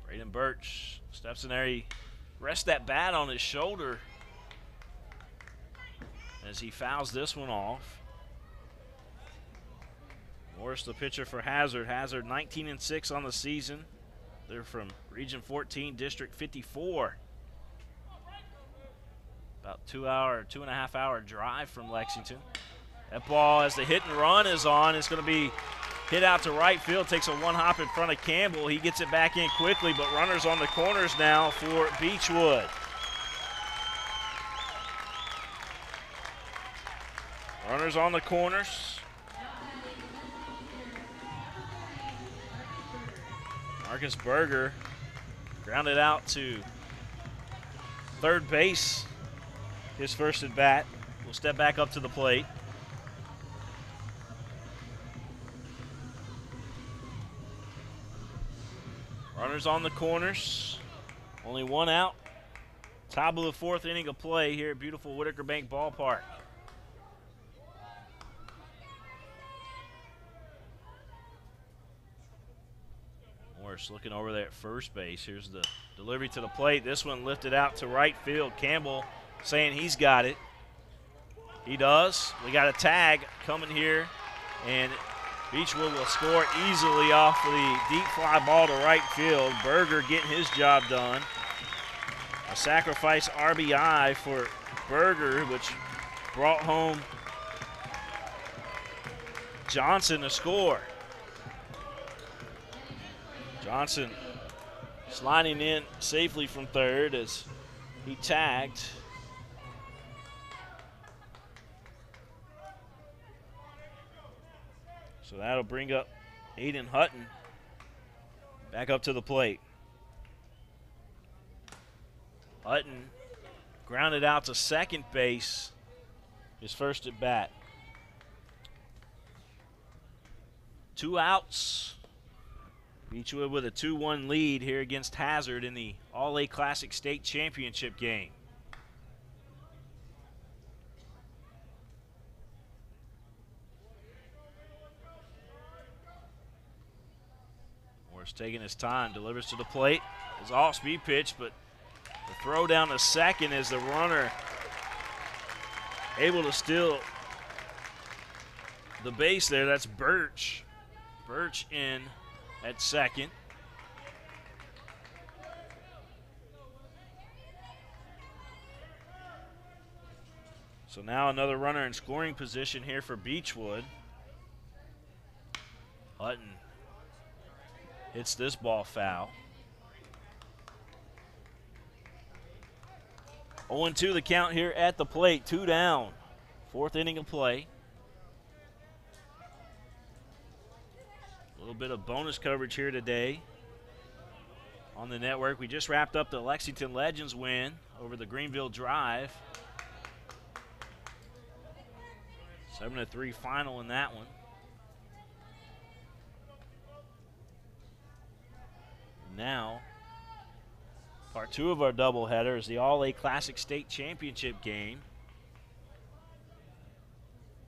Braden Birch steps in there. He rests that bat on his shoulder as he fouls this one off. Morris, the pitcher for Hazard. Hazard 19-6 on the season. They're from Region 14, District 54. About 2.5 hour drive from Lexington. That ball, as the hit and run is on, it's going to be hit out to right field. Takes a one hop in front of Campbell. He gets it back in quickly, but runners on the corners now for Beechwood. Runners on the corners. Marcus Berger grounded out to third base. His first at bat. Will step back up to the plate. Runners on the corners. Only one out. Top of the fourth inning of play here at beautiful Whitaker Bank Ballpark. Morris looking over there at first base. Here's the delivery to the plate. This one lifted out to right field. Campbell saying he's got it. He does. We got a tag coming here, and Beechwood will score easily off of the deep fly ball to right field. Berger getting his job done. A sacrifice RBI for Berger, which brought home Johnson to score. Johnson sliding in safely from third as he tagged. So that'll bring up Aiden Hutton back up to the plate. Hutton grounded out to second base, his first at bat. 2 outs. Beechwood with a 2-1 lead here against Hazard in the All-A Classic State Championship game. Morris taking his time, delivers to the plate. His off-speed pitch, but the throw down to second is the runner able to steal the base there. That's Birch. Birch in at second. So now another runner in scoring position here for Beechwood. Hutton hits this ball foul. 0-2 the count here at the plate. 2 down. Fourth inning of play. A little bit of bonus coverage here today on the network. We just wrapped up the Lexington Legends win over the Greenville Drive. 7-3 final in that one. Now, part 2 of our doubleheader is the All-A Classic State Championship game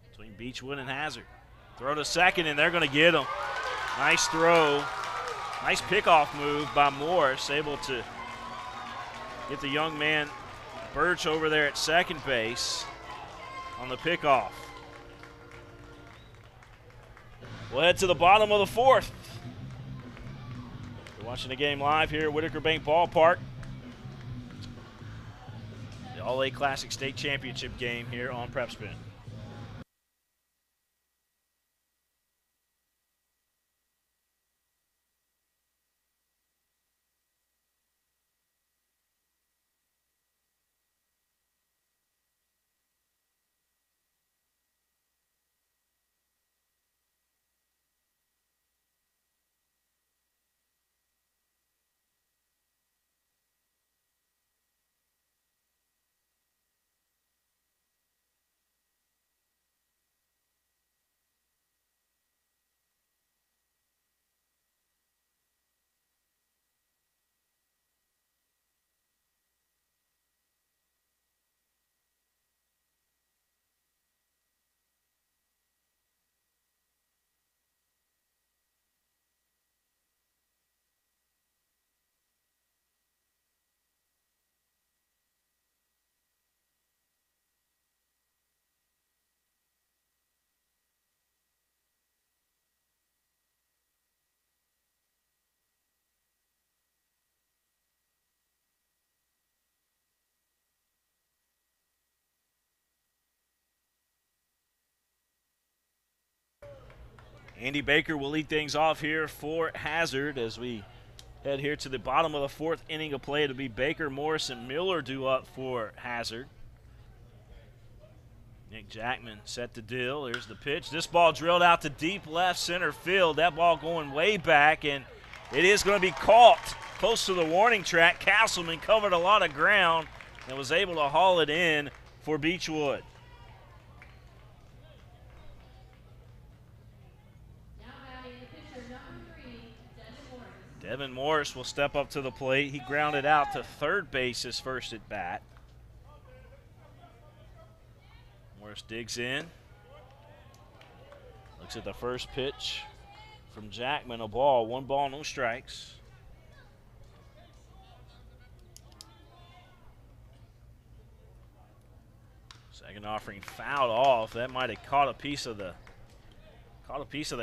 between Beechwood and Hazard. Throw to second, and they're going to get him. Nice throw. Nice pickoff move by Morris, able to get the young man Birch over there at second base on the pickoff. We'll head to the bottom of the fourth. You're watching the game live here at Whitaker Bank Ballpark. The All-A Classic State Championship game here on PrepSpin. Andy Baker will lead things off here for Hazard as we head here to the bottom of the fourth inning of play. It'll be Baker, Morris, and Miller due up for Hazard. Nick Jackman set the deal. Here's the pitch. This ball drilled out to deep left center field. That ball going way back, and it is going to be caught close to the warning track. Castleman covered a lot of ground and was able to haul it in for Beechwood. Devin Morris will step up to the plate. He grounded out to third base his first at bat. Morris digs in. Looks at the first pitch from Jackman, a ball. 1 ball, no strikes. Second offering fouled off. That might have caught a piece of the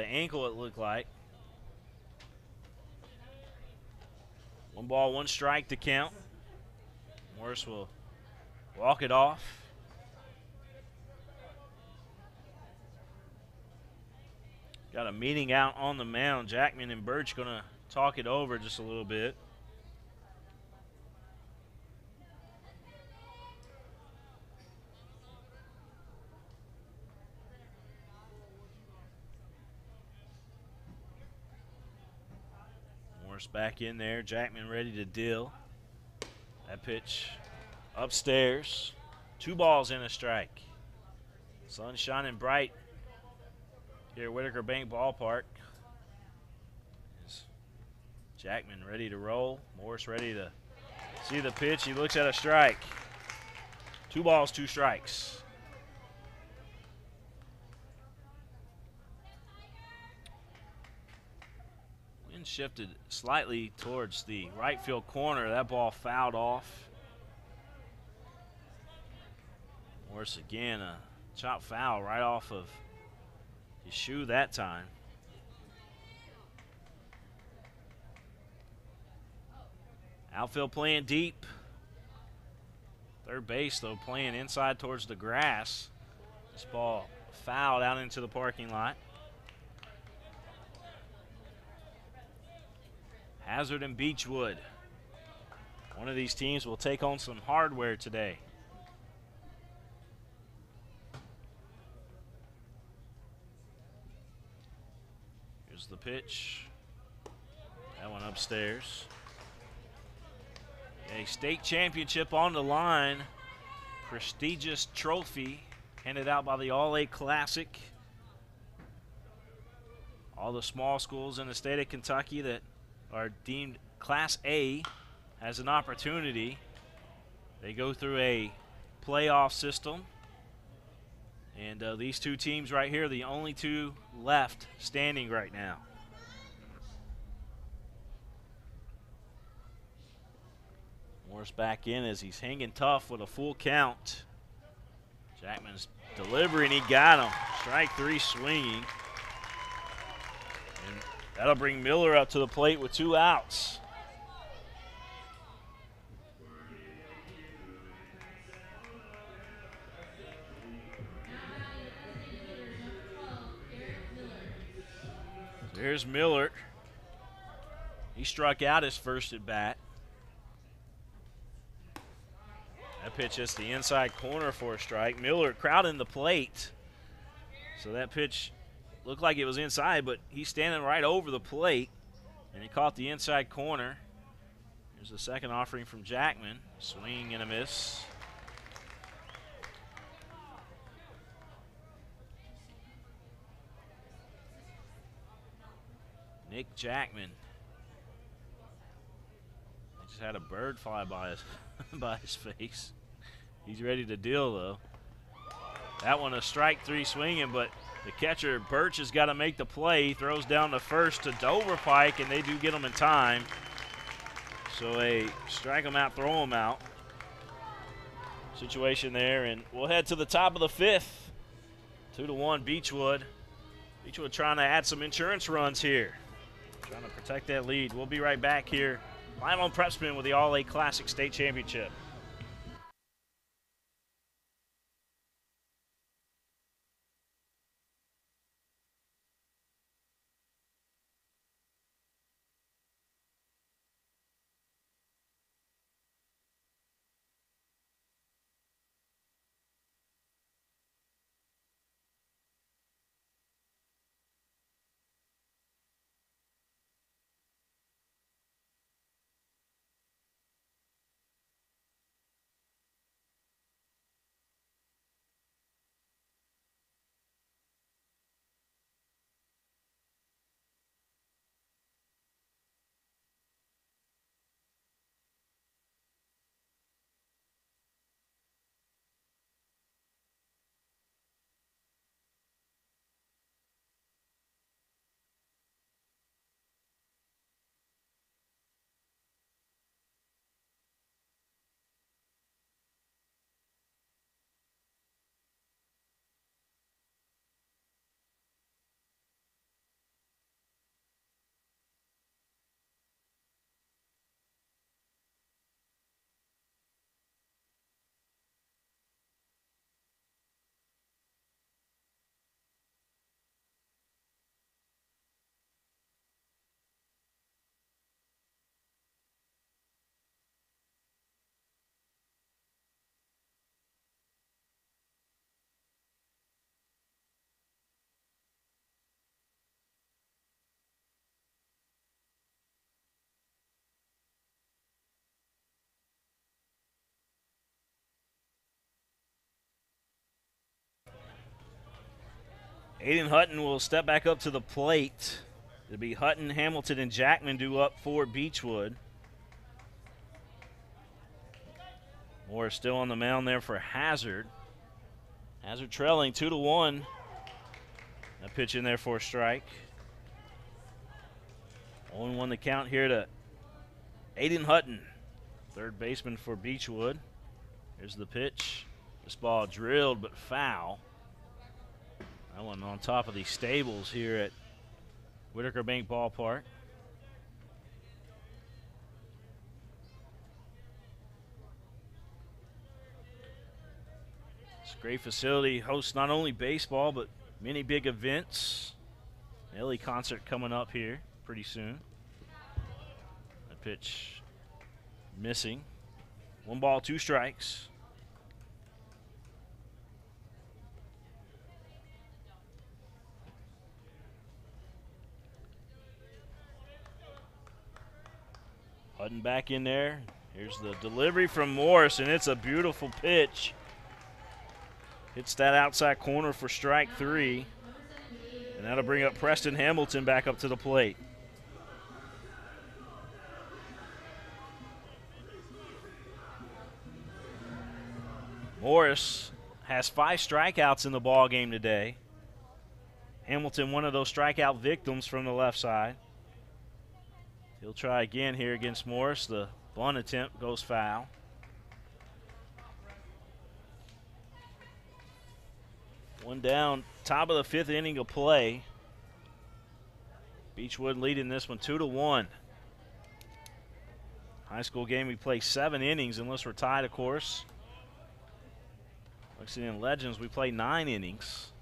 ankle, it looked like. 1 ball, 1 strike to count. Morris will walk it off. Got a meeting out on the mound. Jackman and Birch going to talk it over just a little bit. Back in there. Jackman ready to deal. That pitch upstairs. 2 balls and a strike. Sun shining bright here at Whitaker Bank Ballpark. Jackman ready to roll. Morris ready to see the pitch. He looks at a strike. 2 balls, 2 strikes. Shifted slightly towards the right field corner. That ball fouled off. Morris again, a chop foul right off of his shoe that time. Outfield playing deep. Third base, though, playing inside towards the grass. This ball fouled out into the parking lot. Hazard and Beechwood. One of these teams will take on some hardware today. Here's the pitch. That one upstairs. A state championship on the line. Prestigious trophy handed out by the All-A Classic. All the small schools in the state of Kentucky that are deemed Class A has an opportunity. They go through a playoff system. And these 2 teams right here are the only 2 left standing right now. Morris back in as he's hanging tough with a full count. Jackman's delivering, he got him. Strike 3 swinging. And that'll bring Miller up to the plate with 2 outs. There's Miller. He struck out his first at bat. That pitch hits the inside corner for a strike. Miller crowding the plate. So that pitch looked like it was inside, but he's standing right over the plate, and he caught the inside corner. Here's the second offering from Jackman. Swing and a miss. Nick Jackman. He just had a bird fly by his face. He's ready to deal, though. That one a strike 3 swinging, but the catcher, Birch, has got to make the play. He throws down the first to Dover Pike, and they do get him in time. So a strike him out, throw him out situation there, and we'll head to the top of the 5th. 2-1 Beechwood. Beechwood trying to add some insurance runs here. Trying to protect that lead. We'll be right back here live on PrepSpin with the All-A Classic State Championship. Aiden Hutton will step back up to the plate. It'll be Hutton, Hamilton, and Jackman due up for Beechwood. Moore still on the mound there for Hazard. Hazard trailing 2-1. A pitch in there for a strike. 0-1 the count here to Aiden Hutton, third baseman for Beechwood. Here's the pitch. This ball drilled but foul. That one on top of the stables here at Whitaker Bank Ballpark. This great facility hosts not only baseball but many big events. Ellie concert coming up here pretty soon. That pitch missing. 1 ball, 2 strikes. Hutton back in there. Here's the delivery from Morris, and it's a beautiful pitch. Hits that outside corner for strike 3. And that'll bring up Preston Hamilton back up to the plate. Morris has 5 strikeouts in the ball game today. Hamilton, one of those strikeout victims from the left side. He'll try again here against Morris. The Bunt attempt goes foul. One down, top of the 5th inning of play. Beechwood leading this one 2-1. High school game, we play 7 innings unless we're tied, of course. Lexington Legends, we play 9 innings.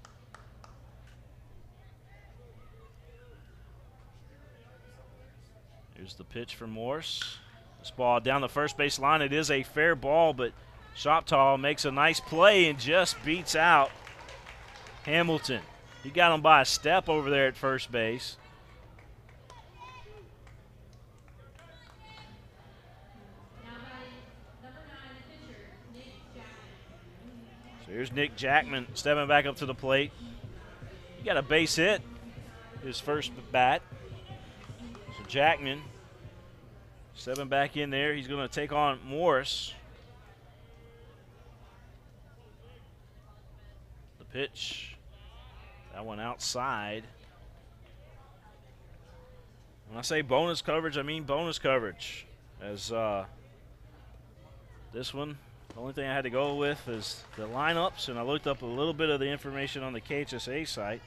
Here's the pitch for Morse. This ball down the first base line. It is a fair ball, but Shoptaw makes a nice play and just beats out Hamilton. He got him by a step over there at first base. So here's Nick Jackman stepping back up to the plate. He got a base hit, his first bat. So Jackman stepping back in there. He's going to take on Morris. The pitch, that one outside. When I say bonus coverage, I mean bonus coverage. As this one, the only thing I had to go with is the lineups, and I looked up a little bit of the information on the KHSA site.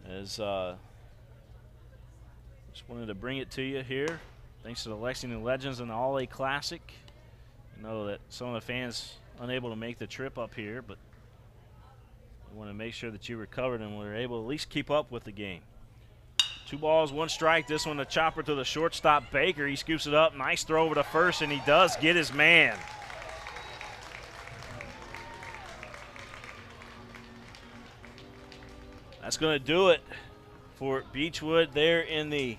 As just wanted to bring it to you here. Thanks to the Lexington Legends and the All-A Classic. I know that some of the fans unable to make the trip up here, but we want to make sure that you recovered and were able to at least keep up with the game. 2 balls, 1 strike. This one, the chopper to the shortstop, Baker. He scoops it up. Nice throw over to first, and he does get his man. That's going to do it for Beechwood there in the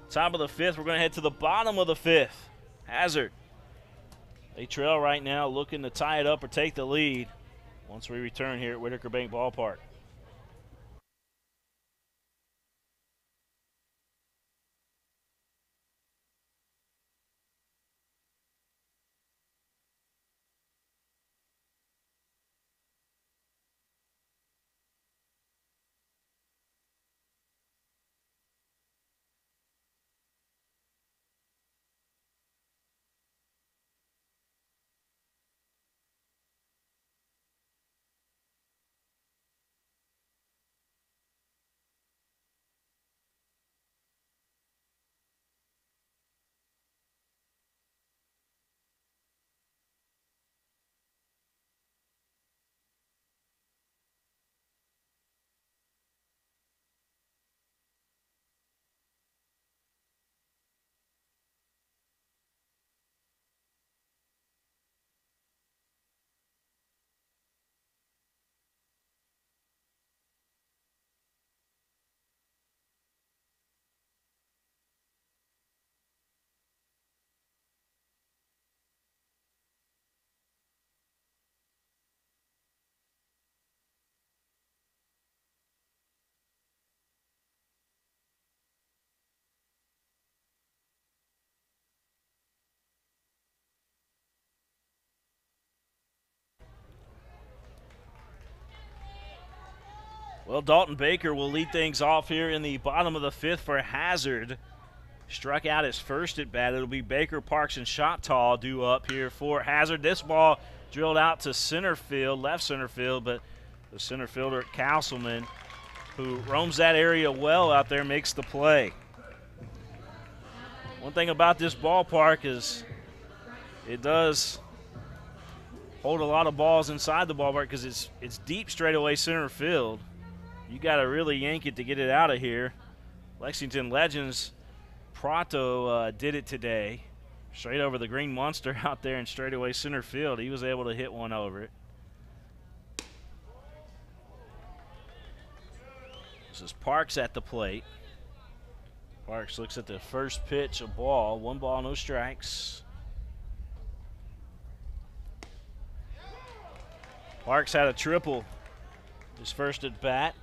top of the 5th. We're going to head to the bottom of the 5th. Hazard. They trail right now, looking to tie it up or take the lead once we return here at Whitaker Bank Ballpark. Well, Dalton Baker will lead things off here in the bottom of the 5th for Hazard. Struck out his first at bat. It'll be Baker, Parks, and Shoptaw due up here for Hazard. This ball drilled out to center field, left center field, but the center fielder, Castleman, who roams that area well out there, makes the play. One thing about this ballpark is it does hold a lot of balls inside the ballpark because it's deep straightaway center field. You got to really yank it to get it out of here. Lexington Legends, Prato did it today. Straight over the green monster out there in straightaway center field. He was able to hit one over it. This is Parks at the plate. Parks looks at the first pitch, a ball. 1 ball, no strikes. Parks had a triple his first at bat.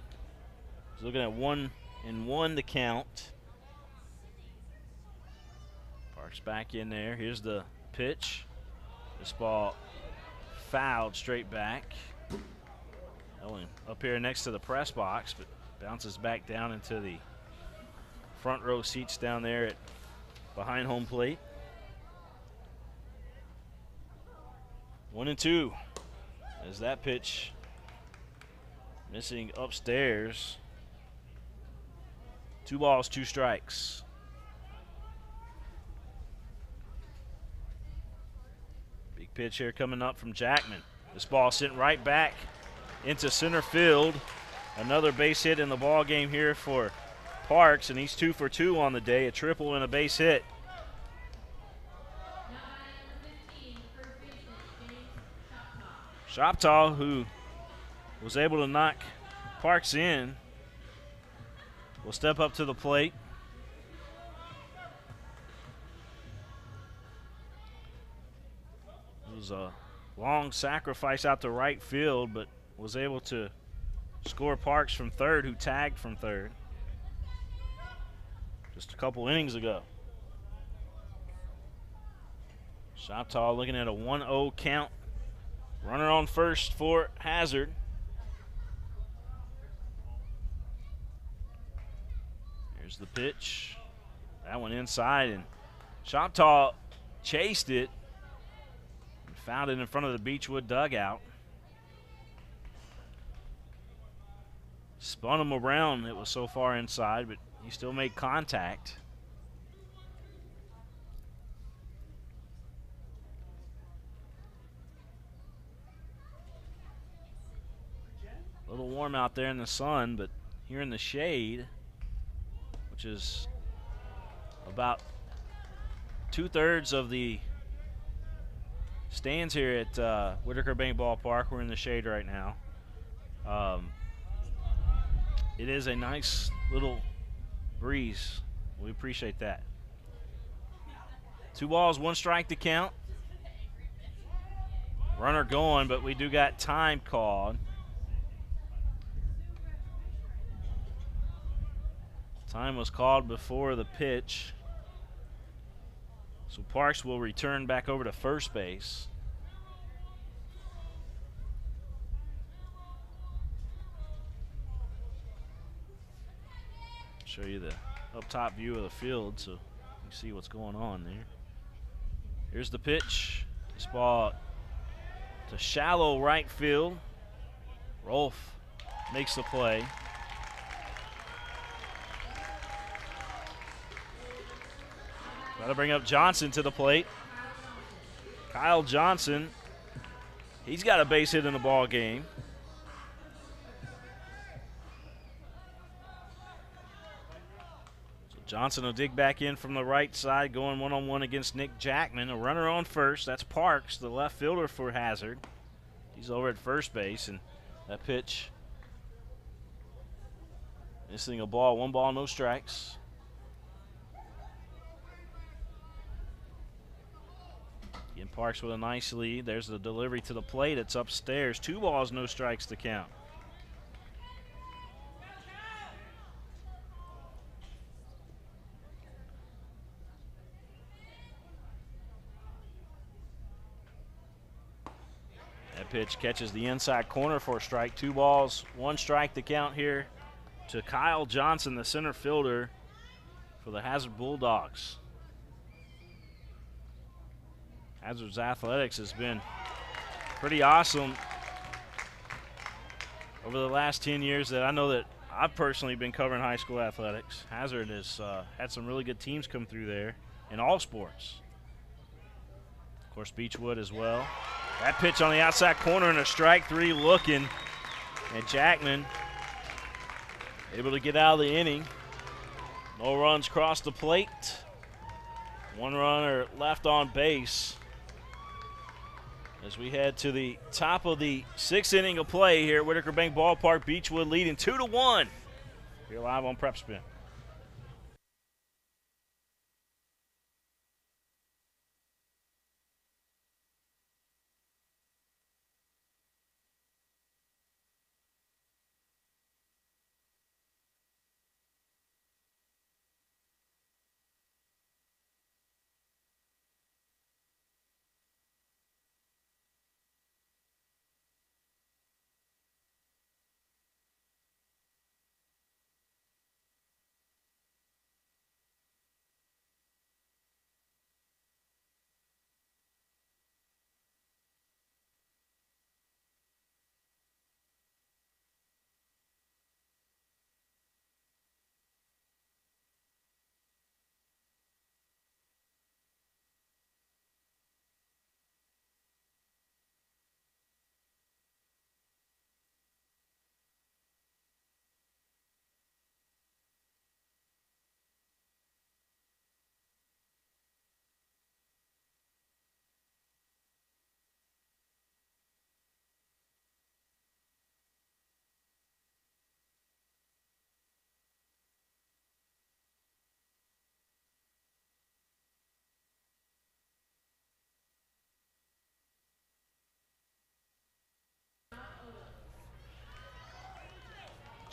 He's looking at 1-1 the count. Parks back in there. Here's the pitch. This ball fouled straight back. That one up here next to the press box, but bounces back down into the front row seats down there at behind home plate. 1-2 as that pitch missing upstairs. 2 balls, 2 strikes. Big pitch here coming up from Jackman. This ball sent right back into center field. Another base hit in the ball game here for Parks, and he's 2 for 2 on the day, a triple and a base hit. Shoptaw, who was able to knock Parks in, will step up to the plate. It was a long sacrifice out to right field, but was able to score Parks from third, who tagged from third just a couple innings ago. Shoptaw looking at a 1-0 count. Runner on first for Hazard. Here's the pitch. That one inside, and Shoptaw chased it and found it in front of the Beechwood dugout. Spun him around. It was so far inside, but he still made contact. A little warm out there in the sun, but here in the shade, which is about 2/3 of the stands here at Whitaker Bank Ballpark. We're in the shade right now. It is a nice little breeze. We appreciate that. 2 balls, 1 strike to count. Runner going, but we do got time called. Time was called before the pitch. So Parks will return back over to first base. Show you the up top view of the field so you see what's going on there. Here's the pitch. This ball to shallow right field. Rolf makes the play. Got to bring up Johnson to the plate. Kyle Johnson, he's got a base hit in the ball game. So Johnson will dig back in from the right side, going one-on-one against Nick Jackman. A runner on first. That's Parks, the left fielder for Hazard. He's over at first base, and that pitch missing a ball. 1 ball, no strikes. Again, Parks with a nice lead. There's the delivery to the plate. It's upstairs. 2 balls, no strikes to count. That pitch catches the inside corner for a strike. 2 balls, 1 strike to count here to Kyle Johnson, the center fielder for the Hazard Bulldogs. Hazard's athletics has been pretty awesome over the last 10 years that I know that I've personally been covering high school athletics. Hazard has had some really good teams come through there in all sports. Of course, Beechwood as well. That pitch on the outside corner and a strike 3 looking. And Jackman able to get out of the inning. No runs cross the plate. 1 runner left on base. As we head to the top of the 6th inning of play here at Whitaker Bank Ballpark, Beechwood leading 2-1. Here live on PrepSpin.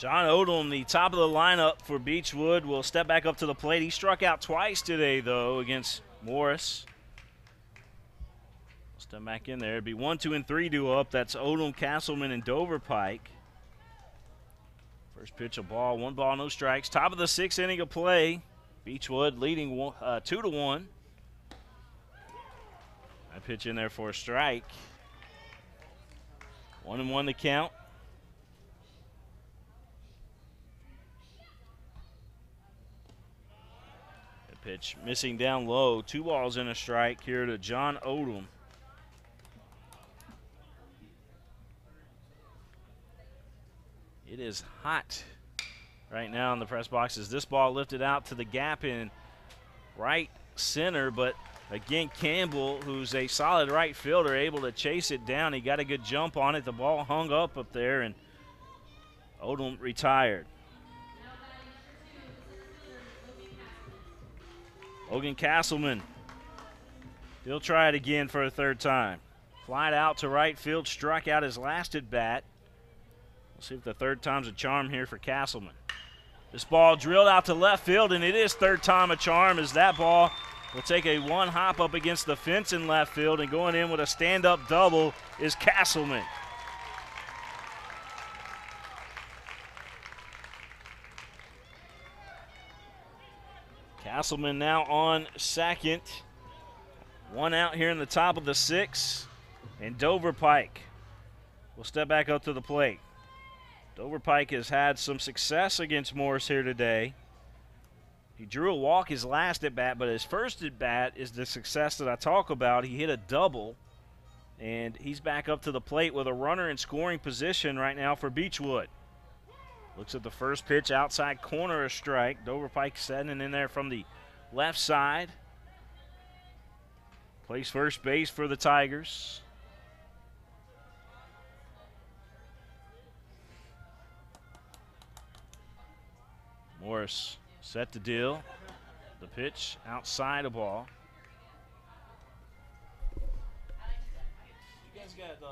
John Odom, the top of the lineup for Beechwood, will step back up to the plate. He struck out twice today, though, against Morris. Step back in there. It'd be 1, 2, and 3 due up. That's Odom, Castleman, and Dover Pike. First pitch, a ball. 1 ball, no strikes. Top of the 6th inning of play. Beechwood leading 2-1. I pitch in there for a strike. 1-1 the count. The pitch missing down low. 2 balls and a strike here to John Odom. It is hot right now in the press boxes. This ball lifted out to the gap in right center, but again, Campbell, who's a solid right fielder, able to chase it down. He got a good jump on it. The ball hung up there, and Odom retired. Logan Castleman, he'll try it again for a 3rd time. Flied out to right field, struck out his last at bat. We'll see if the 3rd time's a charm here for Castleman. This ball drilled out to left field, and it is 3rd time a charm, as that ball will take a 1 hop up against the fence in left field, and going in with a stand-up double is Castleman. Castleman now on second. 1 out here in the top of the 6th, and Dover Pike will step back up to the plate. Dover Pike has had some success against Morris here today. He drew a walk his last at bat, but his first at bat is the success that I talk about. He hit a double, and he's back up to the plate with a runner in scoring position right now for Beechwood. Looks at the first pitch, outside corner, a strike. Dover Pike setting in there from the left side. Plays first base for the Tigers. Morris set to deal. The pitch outside a ball. You guys got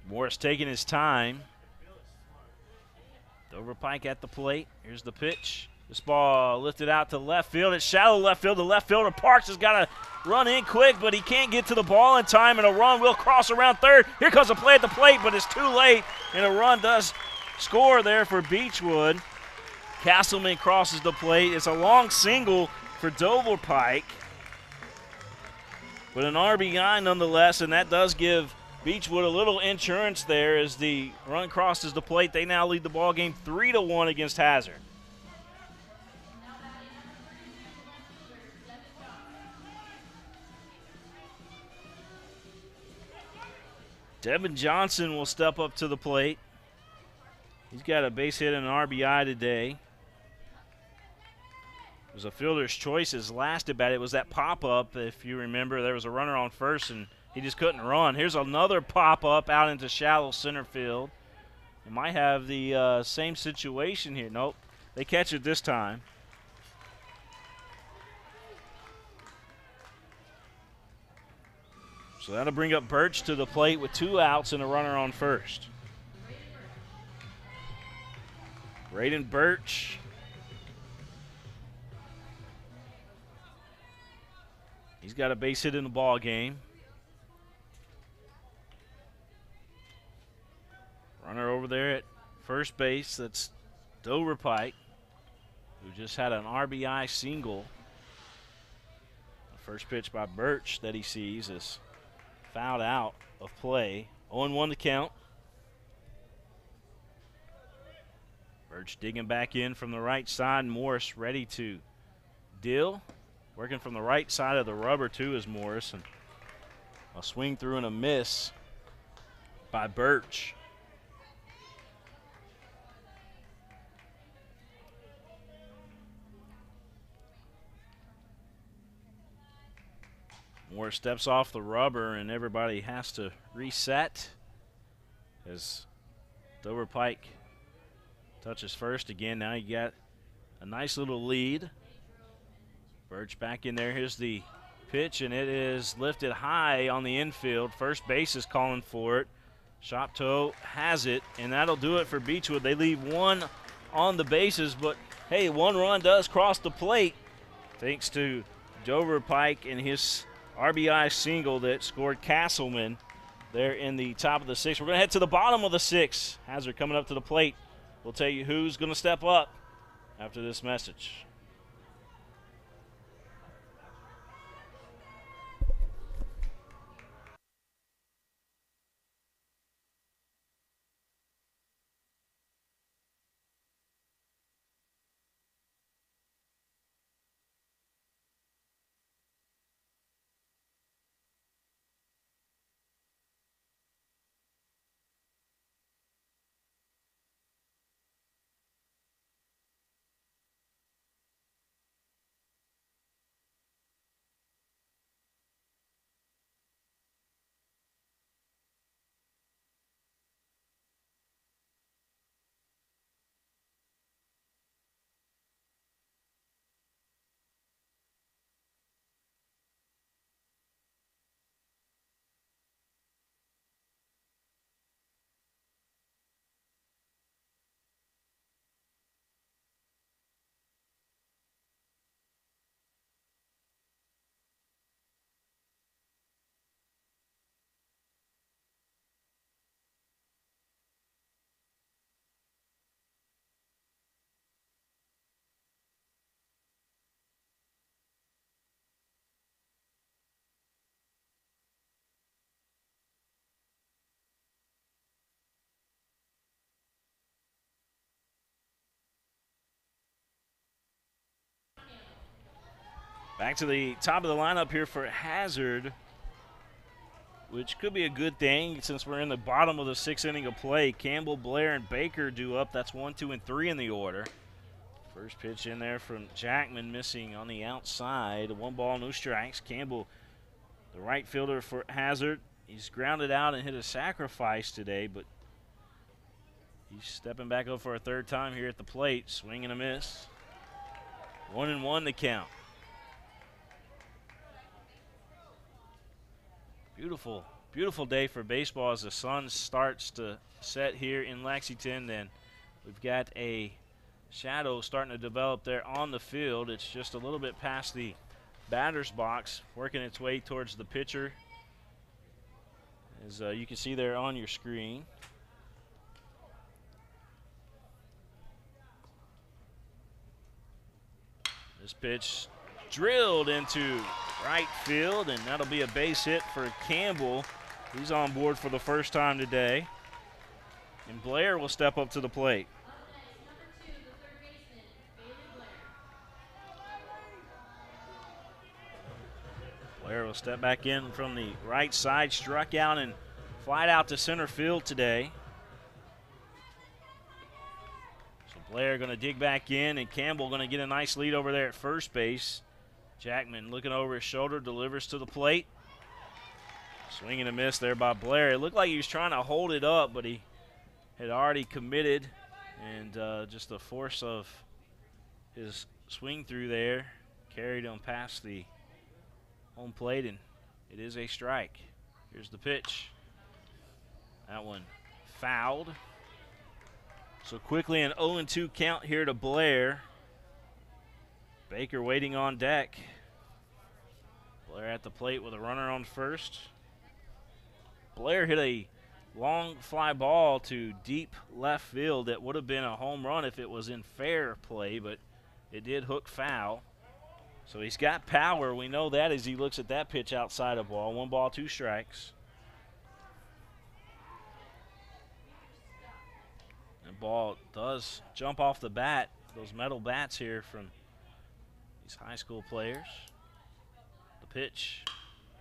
Morris taking his time. Dover Pike at the plate. Here's the pitch. This ball lifted out to left field. It's shallow left field. The left fielder Parks has got to run in quick, but he can't get to the ball in time, and a run will cross around third. Here comes a play at the plate, but it's too late, and a run does score there for Beechwood. Castleman crosses the plate. It's a long single for Dover Pike, but an RBI nonetheless, and that does give Beechwood a little insurance there as the run crosses the plate. They now lead the ball game 3-1 against Hazard. Devin Johnson will step up to the plate. He's got a base hit and an RBI today. It was a fielder's choice his last at bat. It was that pop-up, if you remember. There was a runner on first, and he just couldn't run. Here's another pop-up out into shallow center field. It might have the same situation here. Nope, they catch it this time. So that'll bring up Birch to the plate with 2 outs and a runner on first. Braden Birch. He's got a base hit in the ball game. Runner over there at first base, that's Dover Pike, who just had an RBI single. The first pitch by Birch that he sees is fouled out of play. 0-1 the count. Birch digging back in from the right side. Morris ready to deal. Working from the right side of the rubber too is Morris. And a swing through and a miss by Birch. Morris steps off the rubber, and everybody has to reset as Dover Pike touches first again. Now you got a nice little lead. Birch back in there. Here's the pitch, and it is lifted high on the infield. First base is calling for it. Shopto has it, and that'll do it for Beechwood. They leave one on the bases, but hey, one run does cross the plate thanks to Dover Pike and his RBI single that scored Castleman there in the top of the sixth. We're going to head to the bottom of the sixth. Hazard coming up to the plate. We'll tell you who's going to step up after this message. Back to the top of the lineup here for Hazard, which could be a good thing since we're in the bottom of the sixth inning of play. Campbell, Blair, and Baker due up. That's 1, 2, and 3 in the order. First pitch in there from Jackman, missing on the outside. 1 ball, no strikes. Campbell, the right fielder for Hazard. He's grounded out and hit a sacrifice today, but he's stepping back up for a third time here at the plate. Swing and a miss. 1-1 the count. Beautiful, beautiful day for baseball as the sun starts to set here in Lexington. Then we've got a shadow starting to develop there on the field. It's just a little bit past the batter's box, working its way towards the pitcher, as you can see there on your screen. This pitch drilled into right field, and that'll be a base hit for Campbell. He's on board for the first time today. And Blair will step up to the plate. Blair will step back in from the right side, struck out and flied out to center field today. So Blair going to dig back in, and Campbell going to get a nice lead over there at first base. Jackman looking over his shoulder, delivers to the plate. Swing and a miss there by Blair. It looked like he was trying to hold it up, but he had already committed, and just the force of his swing through there carried him past the home plate, and it is a strike. Here's the pitch. That one fouled. So quickly an 0-2 count here to Blair. Baker waiting on deck. Blair at the plate with a runner on first. Blair hit a long fly ball to deep left field that would have been a home run if it was in fair play, but it did hook foul. So he's got power. We know that as he looks at that pitch outside of ball. 1 ball, 2 strikes. And ball does jump off the bat. Those metal bats here from high school players. The pitch.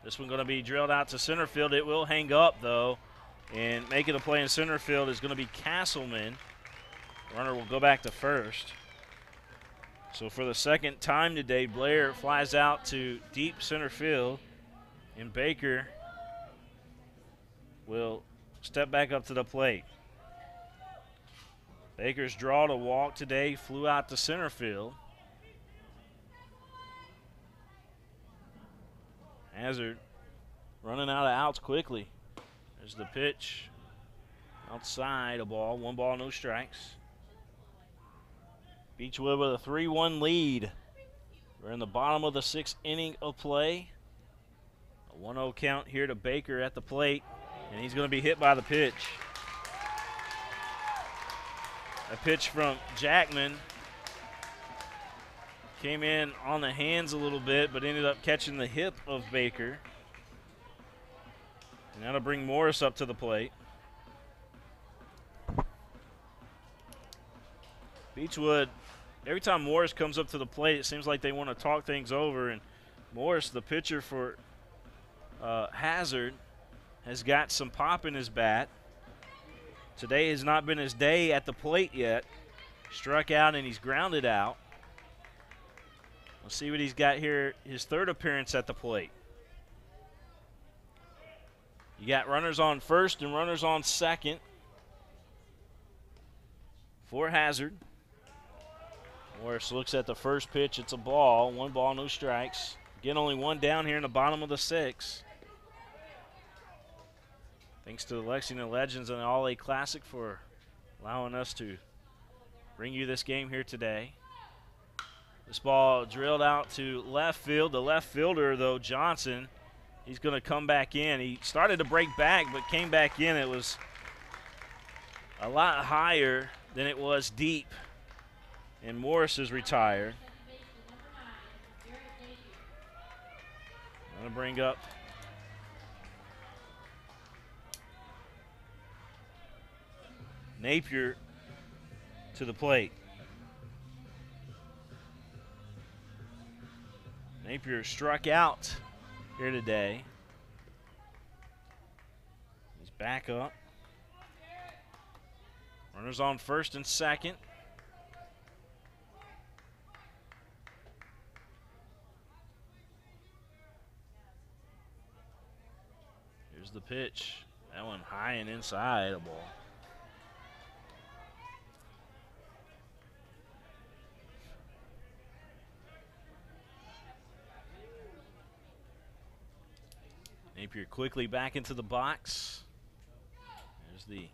This one going to be drilled out to center field. It will hang up though, and making a play in center field is going to be Castleman. Runner will go back to first. So for the second time today, Blair flies out to deep center field, and Baker will step back up to the plate. Baker's draw to walk today flew out to center field. Hazard running out of outs quickly. There's the pitch. Outside a ball. 1 ball, no strikes. Beechwood with a 3-1 lead. We're in the bottom of the 6th inning of play. A 1-0 count here to Baker at the plate, and he's going to be hit by the pitch. A pitch from Jackman came in on the hands a little bit, but ended up catching the hip of Baker. And that'll bring Morris up to the plate. Beechwood, every time Morris comes up to the plate, it seems like they want to talk things over. And Morris, the pitcher for Hazard, has got some pop in his bat. Today has not been his day at the plate yet. Struck out and he's grounded out. We'll see what he's got here, his 3rd appearance at the plate. You got runners on first and runners on second for Hazard. Morris looks at the first pitch. It's a ball. 1 ball, no strikes. Again, only 1 down here in the bottom of the 6th. Thanks to the Lexington Legends and the All-A Classic for allowing us to bring you this game here today. This ball drilled out to left field. The left fielder, though, Johnson, he's going to come back in. He started to break back, but came back in. It was a lot higher than it was deep. And Morris is retired. I'm going to bring up Napier to the plate. Napier struck out here today. He's back up. Runners on first and second. Here's the pitch. That one high and inside a ball. Napier quickly back into the box. There's the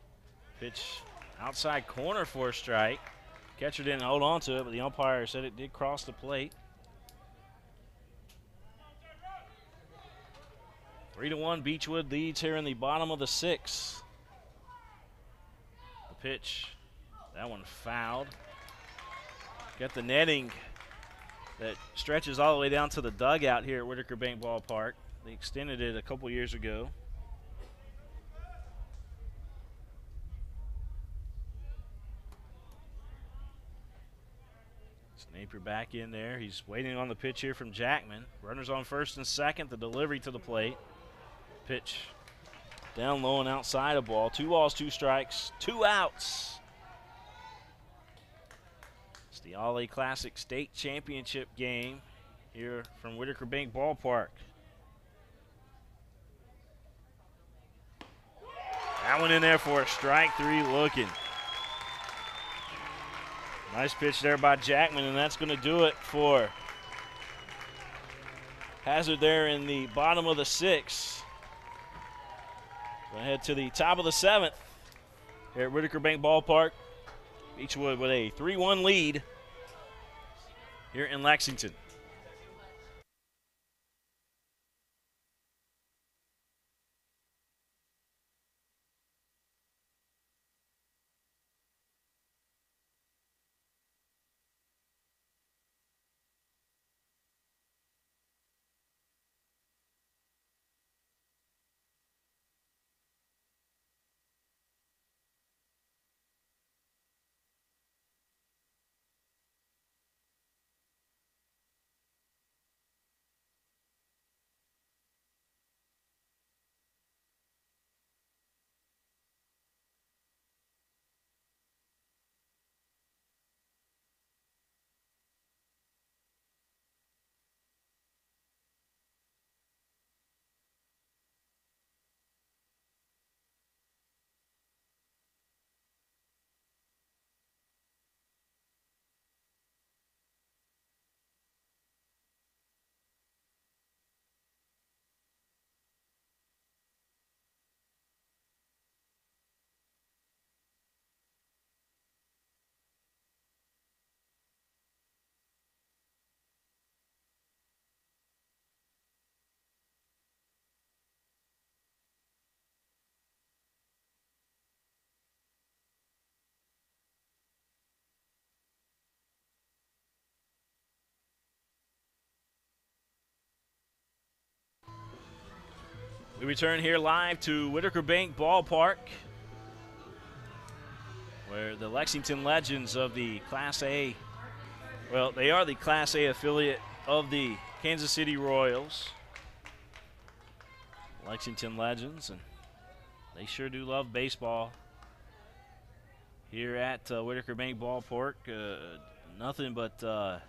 pitch outside corner for a strike. Catcher didn't hold on to it, but the umpire said it did cross the plate. 3-1, Beechwood leads here in the bottom of the 6th. The pitch, that one fouled. Got the netting that stretches all the way down to the dugout here at Whitaker Bank Ballpark. They extended it a couple years ago. Napier back in there. He's waiting on the pitch here from Jackman. Runners on first and second. The delivery to the plate. Pitch down low and outside a ball. 2 balls, 2 strikes, 2 outs. It's the All-A Classic State Championship game here from Whitaker Bank Ballpark. That one in there for a strike 3 looking. Nice pitch there by Jackman, and that's going to do it for Hazard there in the bottom of the 6th. Going to head to the top of the 7th here at Whitaker Bank Ballpark. Beechwood with a 3-1 lead here in Lexington. We return here live to Whitaker Bank Ballpark, where the Lexington Legends of the Class A, well, they are the Class A affiliate of the Kansas City Royals. Lexington Legends, and they sure do love baseball here at Whitaker Bank Ballpark. Nothing but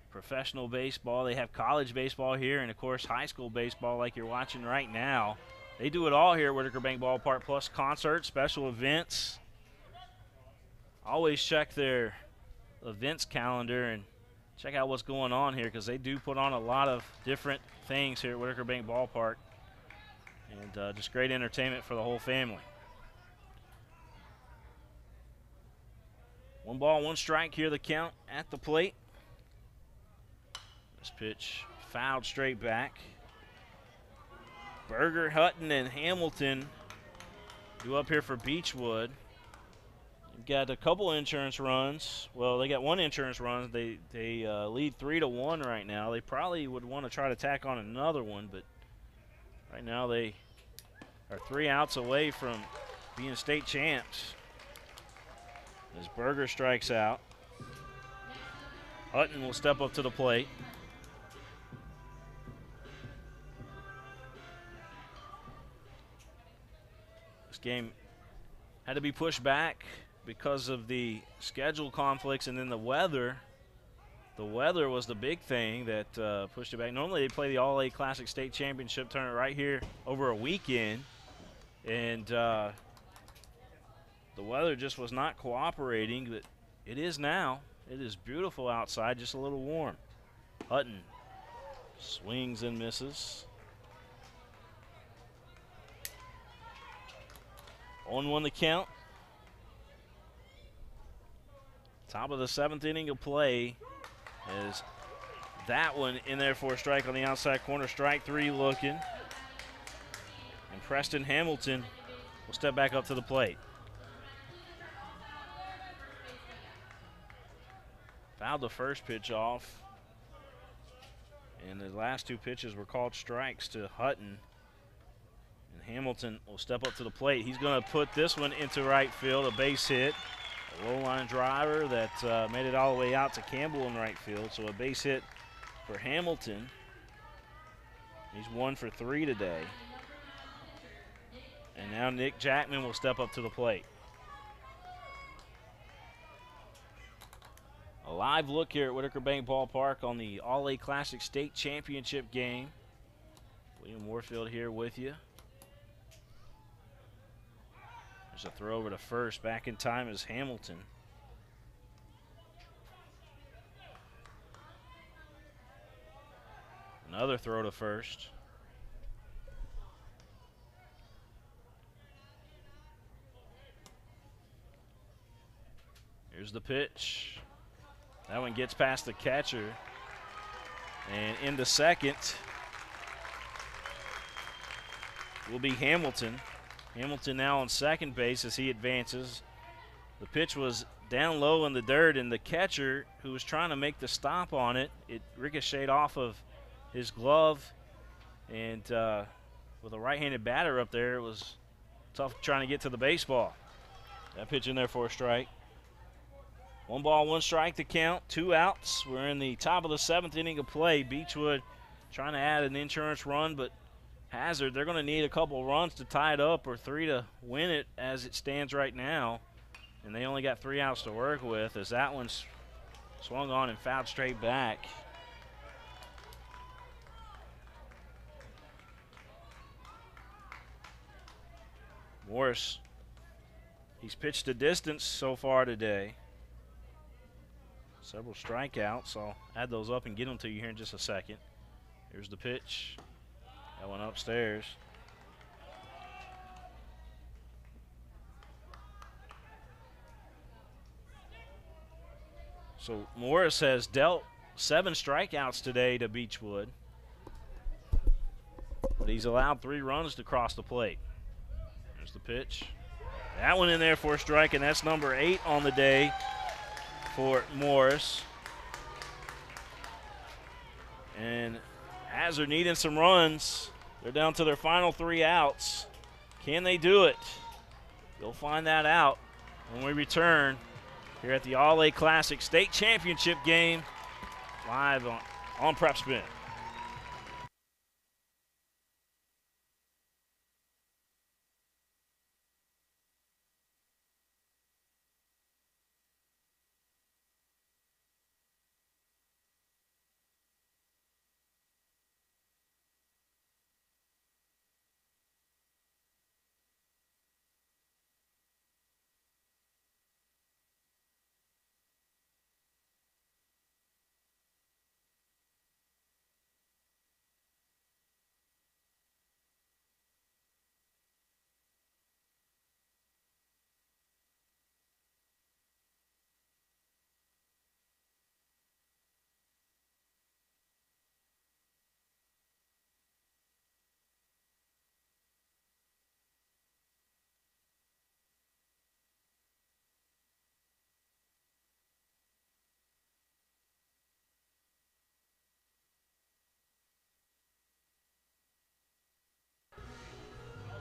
professional baseball. They have college baseball here, and of course high school baseball like you're watching right now. They do it all here at Whitaker Bank Ballpark, plus concerts, special events. Always check their events calendar and check out what's going on here, because they do put on a lot of different things here at Whitaker Bank Ballpark, and just great entertainment for the whole family. 1 ball, 1 strike here, the count at the plate. This pitch fouled straight back. Berger, Hutton, and Hamilton due up here for Beechwood. You've got a couple insurance runs. Well, they got 1 insurance run. They lead 3-1 right now. They probably would want to try to tack on another one, but right now they are 3 outs away from being state champs. As Berger strikes out, Hutton will step up to the plate. This game had to be pushed back because of the schedule conflicts and then the weather. The weather was the big thing that pushed it back. Normally they play the All-A Classic State Championship tournament right here over a weekend, and the weather just was not cooperating, but it is now. It is beautiful outside, just a little warm. Hutton swings and misses. 0-1 the count. Top of the 7th inning of play, as that one in there for a strike on the outside corner. Strike 3 looking. And Preston Hamilton will step back up to the plate. Fouled the first pitch off, and the last 2 pitches were called strikes to Hutton. And Hamilton will step up to the plate. He's going to put this one into right field, a base hit. A low line driver that made it all the way out to Campbell in right field. So a base hit for Hamilton. He's 1 for 3 today. And now Nick Jackman will step up to the plate. A live look here at Whitaker Bank Ballpark on the All-A Classic State Championship game. William Warfield here with you. There's a throw over to first. Back in time is Hamilton. Another throw to first. Here's the pitch. That one gets past the catcher. And into second will be Hamilton. Hamilton now on second base as he advances. The pitch was down low in the dirt, and the catcher, who was trying to make the stop on it, it ricocheted off of his glove. And with a right-handed batter up there, it was tough trying to get to the baseball. That pitch in there for a strike. 1 ball, 1 strike to count, 2 outs. We're in the top of the 7th inning of play. Beechwood trying to add an insurance run, but Hazard, they're going to need a couple runs to tie it up, or 3 to win it as it stands right now. And they only got 3 outs to work with, as that one's swung on and fouled straight back. Morris, he's pitched a distance so far today. Several strikeouts. I'll add those up and get them to you here in just a second. Here's the pitch. That one upstairs. So Morris has dealt 7 strikeouts today to Beechwood, but he's allowed 3 runs to cross the plate. There's the pitch. That one in there for a strike, and that's number 8 on the day for Morris. And Hazard needing some runs. They're down to their final 3 outs. Can they do it? We'll find that out when we return here at the All-A Classic State Championship game live on PrepSpin.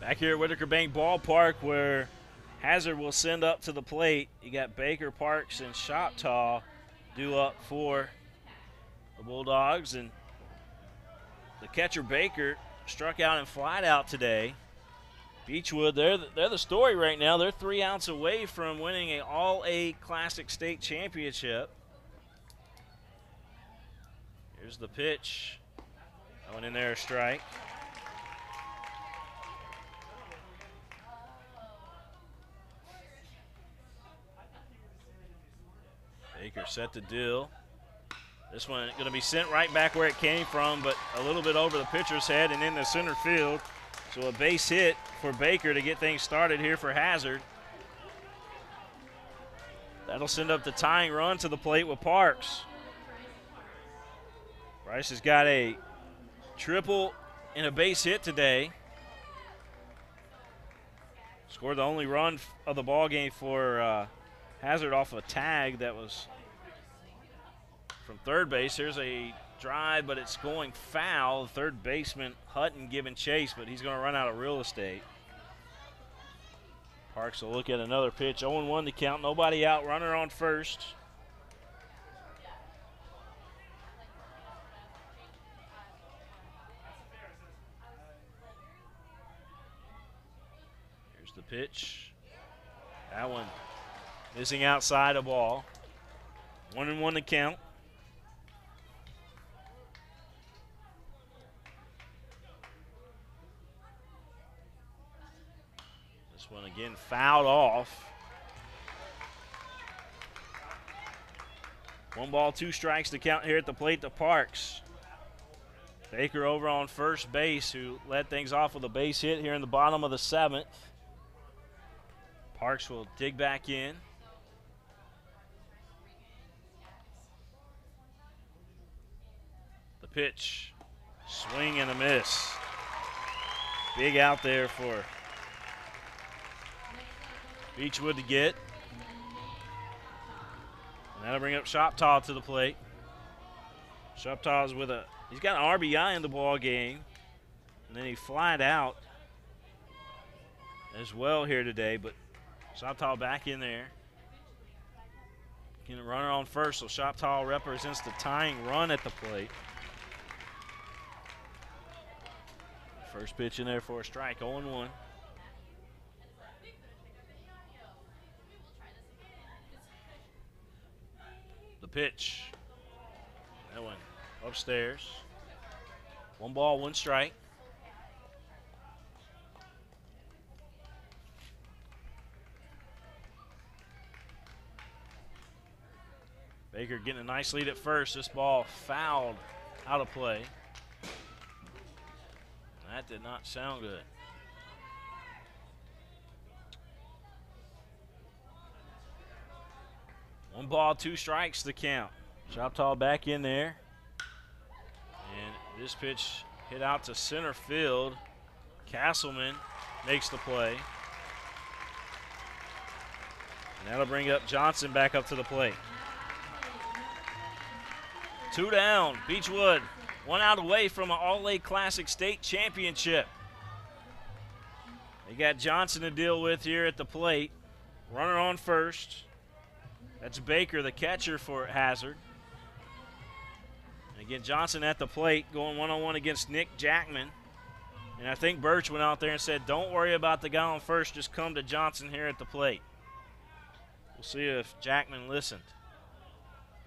Back here at Whitaker Bank Ballpark, where Hazard will send up to the plate. You got Baker, Parks, and Shoptaw due up for the Bulldogs. And the catcher, Baker, struck out and flied out today. Beechwood, they're the story right now. They're 3 outs away from winning an All-A Classic State Championship. Here's the pitch. Going in there, a strike. Baker set to deal. This one going to be sent right back where it came from, but a little bit over the pitcher's head and in the center field. So a base hit for Baker to get things started here for Hazard. That'll send up the tying run to the plate with Parks. Bryce has got a triple and a base hit today. Scored the only run of the ball game for Hazard off a tag that was from third base. Here's a drive, but it's going foul. Third baseman Hutton giving chase, but he's going to run out of real estate. Parks will look at another pitch. 0-1 to count. Nobody out. Runner on first. Here's the pitch. That one missing outside a ball. 1-1 to count. This one again fouled off. 1 ball, 2 strikes to count here at the plate to Parks. Baker over on first base, who led things off with a base hit here in the bottom of the 7th. Parks will dig back in. The pitch, swing and a miss. Big out there for Beechwood to get. And that'll bring up Shoptaw to the plate. Shoptaw's with he's got an RBI in the ball game. And then he flied out as well here today, but Shoptaw back in there. Getting a runner on first, so Shoptaw represents the tying run at the plate. First pitch in there for a strike, 0-1. The pitch. That one upstairs. 1 ball, 1 strike. Baker getting a nice lead at first. This ball fouled out of play. That did not sound good. One ball, 2 strikes to count. Shoptaw back in there. And this pitch hit out to center field. Castleman makes the play. And that'll bring up Johnson back up to the plate. 2 down. Beechwood 1 out away from an All-A Classic State Championship. They got Johnson to deal with here at the plate. Runner on first. That's Baker, the catcher for Hazard. And again, Johnson at the plate going one-on-one against Nick Jackman. And I think Birch went out there and said, don't worry about the guy on first, just come to Johnson here at the plate. We'll see if Jackman listened.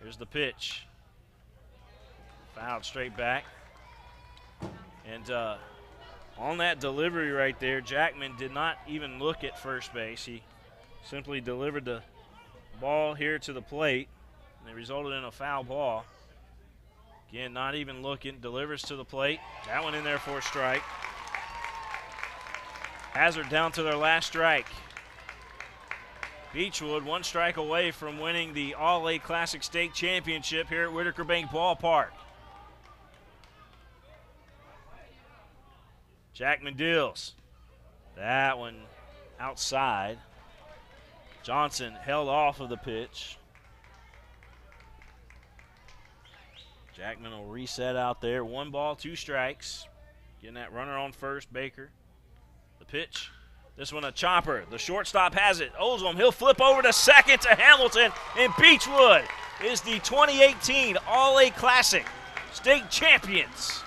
Here's the pitch. Fouled straight back. And on that delivery right there, Jackman did not even look at first base. He simply delivered the ball here to the plate, and it resulted in a foul ball. Again, not even looking, delivers to the plate. That one in there for a strike. Hazard down to their last strike. Beechwood 1 strike away from winning the All-A Classic State Championship here at Whitaker Bank Ballpark. Jackman deals. That one outside. Johnson held off of the pitch. Jackman will reset out there. 1 ball, 2 strikes. Getting that runner on first, Baker. The pitch. This one a chopper. The shortstop has it. Ozum, he'll flip over to second to Hamilton. And Beechwood is the 2018 All-A Classic State Champions.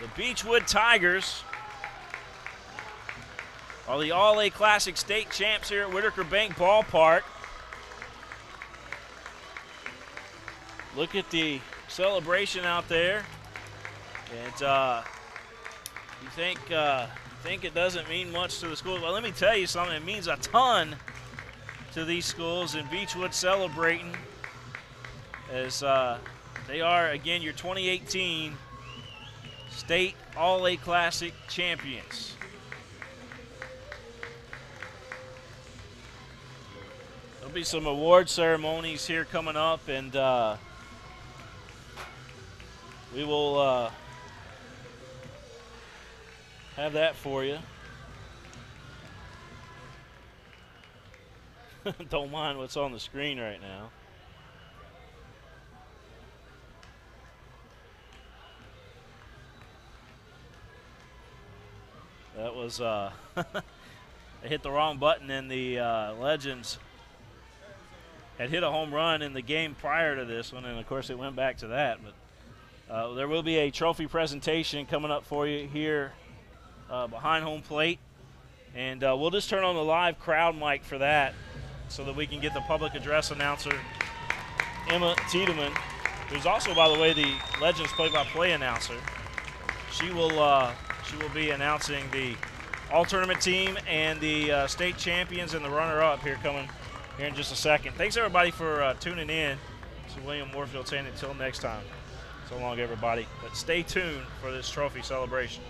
The Beechwood Tigers are the All-A Classic State champs here at Whitaker Bank Ballpark. Look at the celebration out there. And you think it doesn't mean much to the school. Well, let me tell you something. It means a ton to these schools, and Beechwood celebrating as they are, again, your 2018 State All-A Classic champions. There'll be some award ceremonies here coming up, and we will have that for you. Don't mind what's on the screen right now. That was, I hit the wrong button, and the Legends had hit a home run in the game prior to this one, and of course it went back to that. But there will be a trophy presentation coming up for you here behind home plate, and we'll just turn on the live crowd mic for that so that we can get the public address announcer, Emma Tiedemann, who's also, by the way, the Legends play-by-play announcer. She will be announcing the all-tournament team and the state champions and the runner-up here coming here in just a second. Thanks, everybody, for tuning in. This is William Warfield saying until next time. So long, everybody. But stay tuned for this trophy celebration.